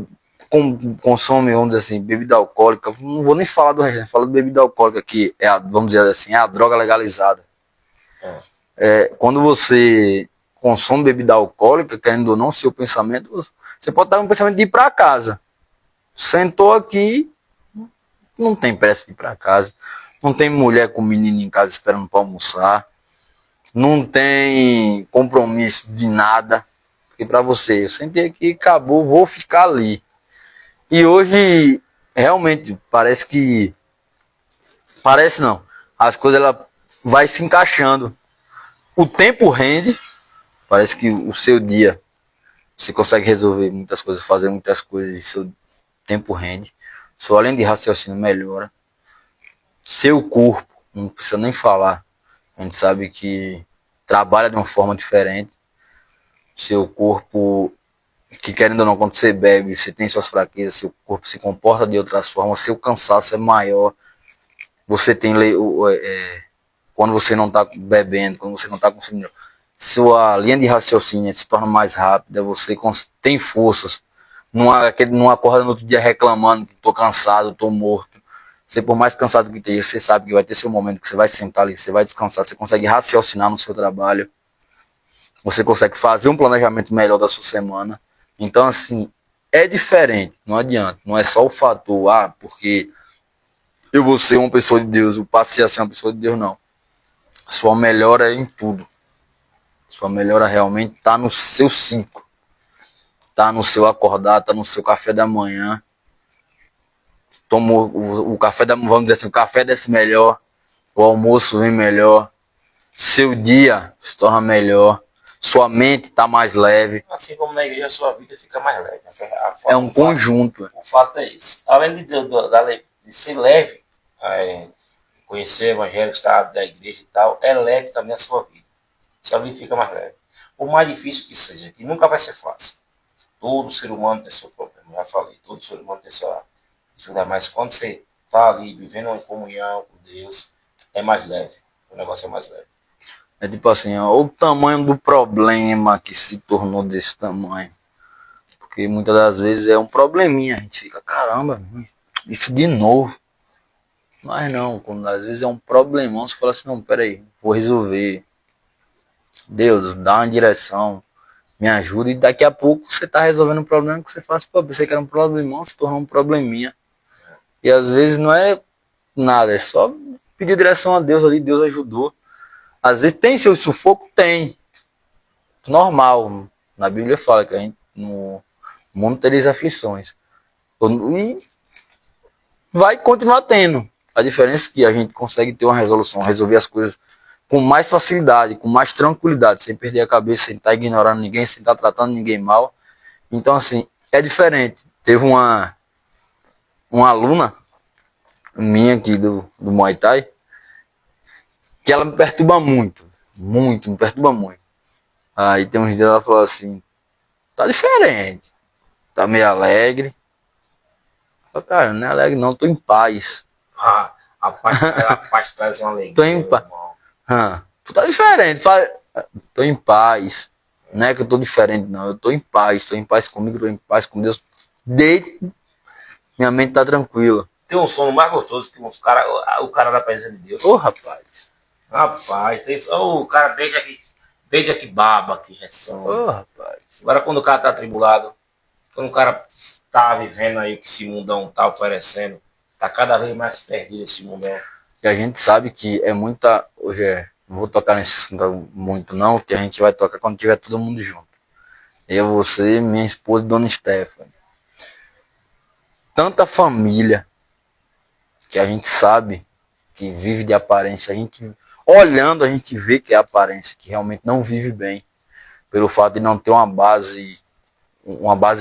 consome, vamos dizer assim, bebida alcoólica, não vou nem falar do resto, falo de bebida alcoólica, que é vamos dizer assim, é a droga legalizada. Quando você consome bebida alcoólica, querendo ou não, seu pensamento, você pode estar com um pensamento de ir para casa. Sentou aqui, não tem pressa de ir para casa. Não tem mulher com menino em casa esperando para almoçar. Não tem compromisso de nada. Porque para você, eu sentei aqui, acabou, vou ficar ali. E hoje, realmente, parece que... Parece não. As coisas, ela vai se encaixando. O tempo rende. Parece que o seu dia, você consegue resolver muitas coisas, fazer muitas coisas, e seu tempo rende. Só além de raciocínio melhora. Seu corpo, não precisa nem falar. A gente sabe que trabalha de uma forma diferente. Seu corpo, que querendo ou não, quando você bebe, você tem suas fraquezas, seu corpo se comporta de outras formas, seu cansaço é maior. Você tem quando você não está bebendo, quando você não está consumindo, sua linha de raciocínio se torna mais rápida, você tem forças. Não acorda no outro dia reclamando que estou cansado, estou morto. Você, por mais cansado que esteja, você sabe que vai ter seu momento que você vai sentar ali, você vai descansar, você consegue raciocinar no seu trabalho. Você consegue fazer um planejamento melhor da sua semana. Então, assim, é diferente, não adianta. Não é só o fator, porque eu vou ser uma pessoa de Deus, eu passei a ser uma pessoa de Deus, não. Sua melhora é em tudo. Sua melhora realmente está no seu ciclo. Está no seu acordar, está no seu café da manhã. Toma o café da manhã, vamos dizer assim, o café desce melhor, o almoço vem melhor, seu dia se torna melhor, sua mente está mais leve. Assim como na igreja, a sua vida fica mais leve. É um conjunto. O fato é isso. Além de ser leve, conhecer o evangelho, estar da igreja e tal, é leve também a sua vida. Sua vida fica mais leve. Por mais difícil que seja, que nunca vai ser fácil. Todo ser humano tem seu problema, já falei, todo ser humano tem sua dificuldade, mas quando você está ali vivendo uma comunhão com Deus, é mais leve. O negócio é mais leve. É tipo assim, o tamanho do problema que se tornou desse tamanho. Porque muitas das vezes é um probleminha, a gente fica, caramba, isso de novo. Mas não, quando às vezes é um problemão, você fala assim, não, peraí, vou resolver. Deus, dá uma direção, me ajuda, e daqui a pouco você tá resolvendo um problema que você faz, pô, pensei que era um problemão, se tornou um probleminha. E às vezes não é nada, é só pedir direção a Deus ali, Deus ajudou. Às vezes tem seu sufoco? Tem. Normal. Na Bíblia fala que a gente no mundo tereis aflições. E vai continuar tendo. A diferença é que a gente consegue ter uma resolução, resolver as coisas com mais facilidade, com mais tranquilidade, sem perder a cabeça, sem estar ignorando ninguém, sem estar tratando ninguém mal. Então, assim, é diferente. Teve uma aluna minha aqui do Muay Thai, que ela me perturba muito. Muito, me perturba muito. Aí tem uns dias ela falou assim, tá diferente. Tá meio alegre. Eu falei, cara, não é alegre não, tô em paz. A paz traz uma alegria. Tô em paz. Tu tá diferente. Fala, tô em paz. Não é que eu tô diferente, não. Eu tô em paz. Tô em paz comigo, tô em paz com Deus. Deito, minha mente tá tranquila. Tem um sono mais gostoso que o cara da presença de Deus. Ô, rapaz. Rapaz, o cara desde aqui baba, que ressona. Ô, rapaz. Agora quando o cara tá atribulado, quando o cara tá vivendo aí o que esse mundão tá oferecendo, tá cada vez mais perdido esse mundão. E a gente sabe que é muita... Hoje não vou tocar nesse muito não, que a gente vai tocar quando tiver todo mundo junto. Eu, você, minha esposa e Dona Stephanie. Tanta família que a gente sabe que vive de aparência. A gente, olhando, a gente vê que é aparência, que realmente não vive bem. Pelo fato de não ter uma base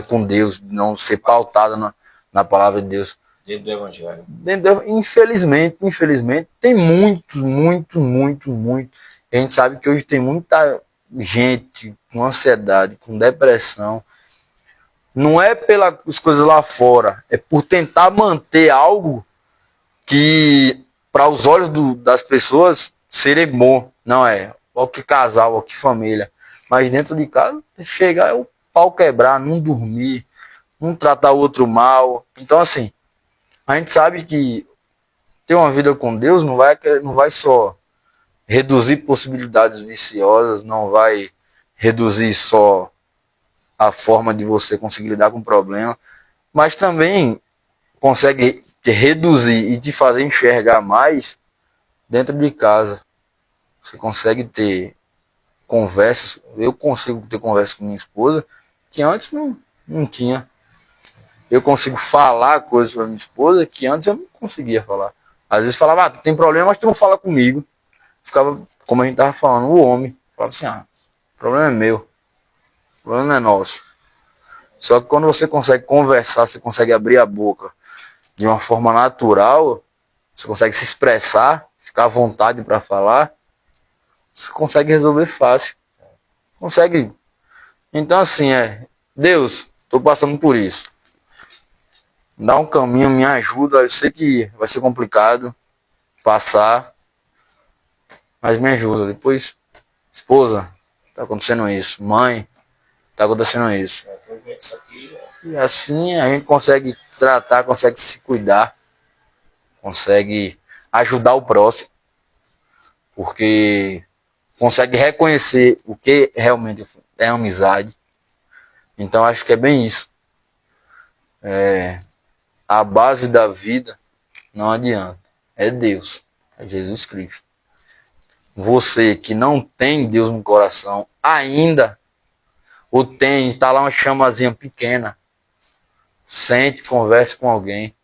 com Deus, de não ser pautada na palavra de Deus. Dentro do Evangelho. Infelizmente, tem muito. A gente sabe que hoje tem muita gente com ansiedade, com depressão. Não é pelas coisas lá fora, é por tentar manter algo que, para os olhos das pessoas, seria bom. Não é, ó que casal, ó que família. Mas dentro de casa, chegar é o pau quebrar, não dormir, não tratar o outro mal. Então, assim, a gente sabe que ter uma vida com Deus não vai só reduzir possibilidades viciosas, não vai reduzir só a forma de você conseguir lidar com o problema, mas também consegue te reduzir e te fazer enxergar mais dentro de casa. Você consegue ter conversas, eu consigo ter conversas com minha esposa que antes não tinha. Eu consigo falar coisas para minha esposa que antes eu não conseguia falar. Às vezes falava, tem problema, mas tu não fala comigo. Ficava, como a gente tava falando, o homem. Falava assim, o problema é meu. O problema não é nosso. Só que quando você consegue conversar, você consegue abrir a boca de uma forma natural, você consegue se expressar, ficar à vontade para falar, você consegue resolver fácil. Consegue. Então assim, Deus, estou passando por isso. Dá um caminho, me ajuda. Eu sei que vai ser complicado passar, mas me ajuda. Depois, esposa, tá acontecendo isso. Mãe, tá acontecendo isso. E assim a gente consegue tratar, consegue se cuidar, consegue ajudar o próximo, porque consegue reconhecer o que realmente é amizade. Então acho que é bem isso. A base da vida não adianta. É Deus. É Jesus Cristo. Você que não tem Deus no coração ainda, ou tem, está lá uma chamazinha pequena, sente, converse com alguém.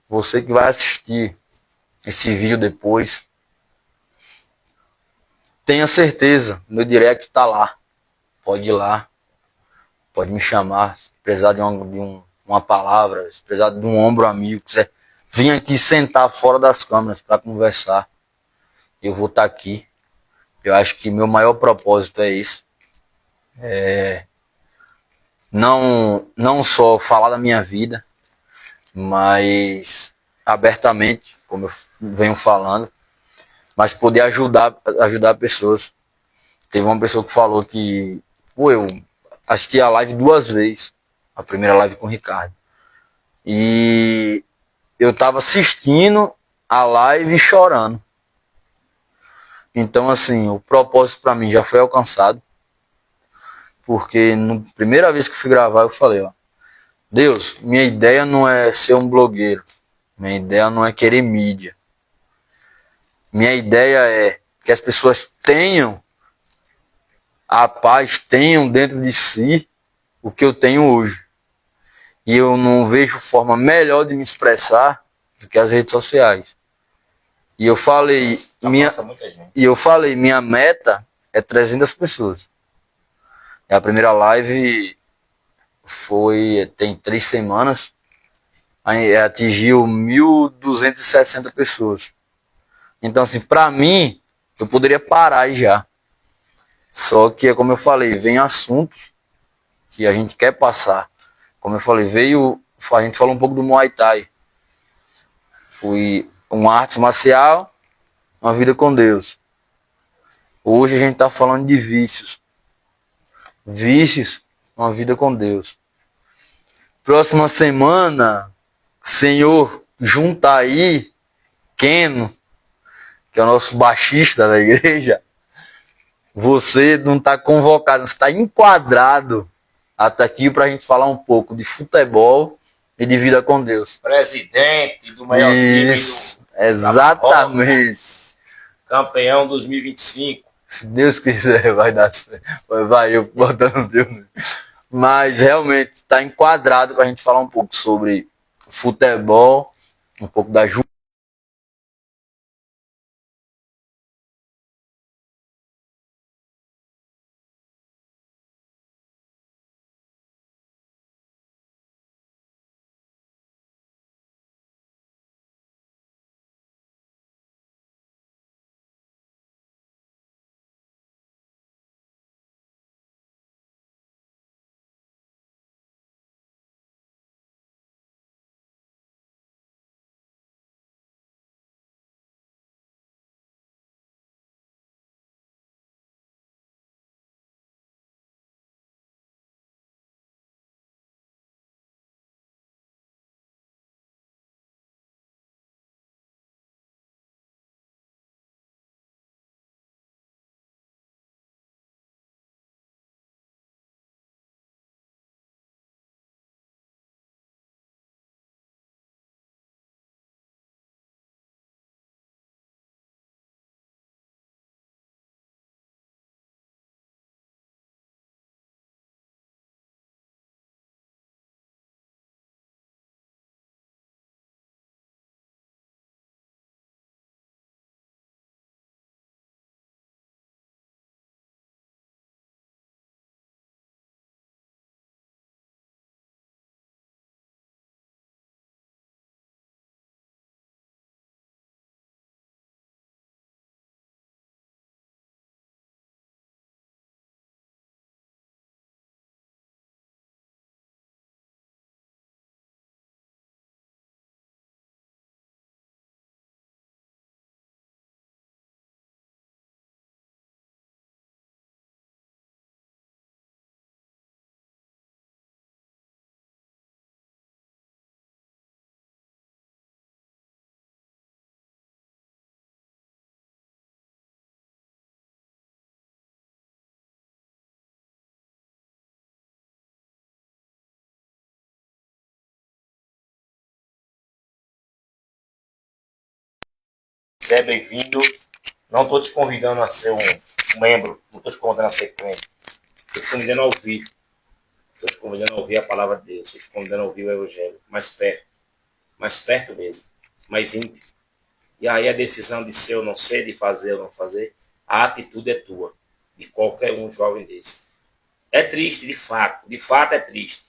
Você que vai assistir esse vídeo depois, tenha certeza, meu direct está lá. Pode ir lá, pode me chamar, se precisar de uma palavra, se precisar de um ombro amigo, quiser vir aqui sentar fora das câmeras para conversar, eu vou estar aqui. Eu acho que meu maior propósito é isso. Não só falar da minha vida, mas abertamente, como eu venho falando, mas poder ajudar pessoas. Teve uma pessoa que falou que, eu assisti a live 2 vezes. A primeira live com o Ricardo. E eu tava assistindo a live chorando. Então, assim, o propósito para mim já foi alcançado. Porque na primeira vez que eu fui gravar, eu falei, ó, Deus, minha ideia não é ser um blogueiro. Minha ideia não é querer mídia. Minha ideia é que as pessoas tenham a paz, tenham dentro de si o que eu tenho hoje. E eu não vejo forma melhor de me expressar do que as redes sociais. E eu falei, minha meta é 300 pessoas. E a primeira live tem 3 semanas, aí atingiu 1.260 pessoas. Então, assim, pra mim, eu poderia parar aí já. Só que, como eu falei, vem assuntos que a gente quer passar. Como eu falei, a gente falou um pouco do Muay Thai. Foi uma arte marcial, uma vida com Deus. Hoje a gente está falando de vícios. Vícios, uma vida com Deus. Próxima semana, Senhor, junta aí Keno, que é o nosso baixista da igreja. Você não está convocado, você está enquadrado até aqui para a gente falar um pouco de futebol e de vida com Deus. Presidente do maior Isso, time exatamente. Campeão 2025. Se Deus quiser, vai dar certo. Vai, eu botando Deus. Mas realmente está enquadrado para a gente falar um pouco sobre futebol, um pouco da juventude. Seja bem-vindo. Não estou te convidando a ser um membro, não estou te convidando a ser crente. Estou te convidando a ouvir. Estou te convidando a ouvir a palavra de Deus. Estou te convidando a ouvir o Evangelho. Mais perto mesmo. Mais íntimo. E aí a decisão de ser ou não ser, de fazer ou não fazer, a atitude é tua. De qualquer um jovem desse. É triste, de fato é triste.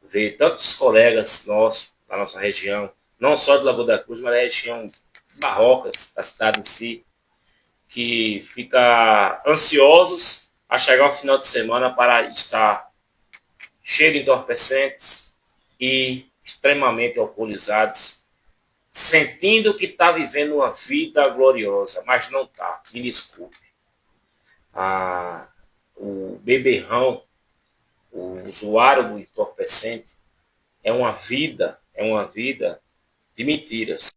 Ver tantos colegas nossos, da nossa região, não só de Lagoa da Cruz, mas da região de Barrocas, da cidade em si, que fica ansiosos a chegar ao final de semana para estar cheio de entorpecentes e extremamente alcoolizados, sentindo que está vivendo uma vida gloriosa, mas não está. Me desculpe. O beberrão, o usuário do entorpecente é uma vida de mentiras.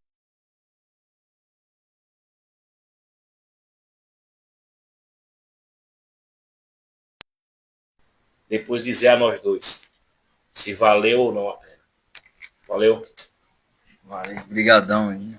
Depois dizer a nós dois se valeu ou não a pena. Valeu? Valeu, brigadão aí.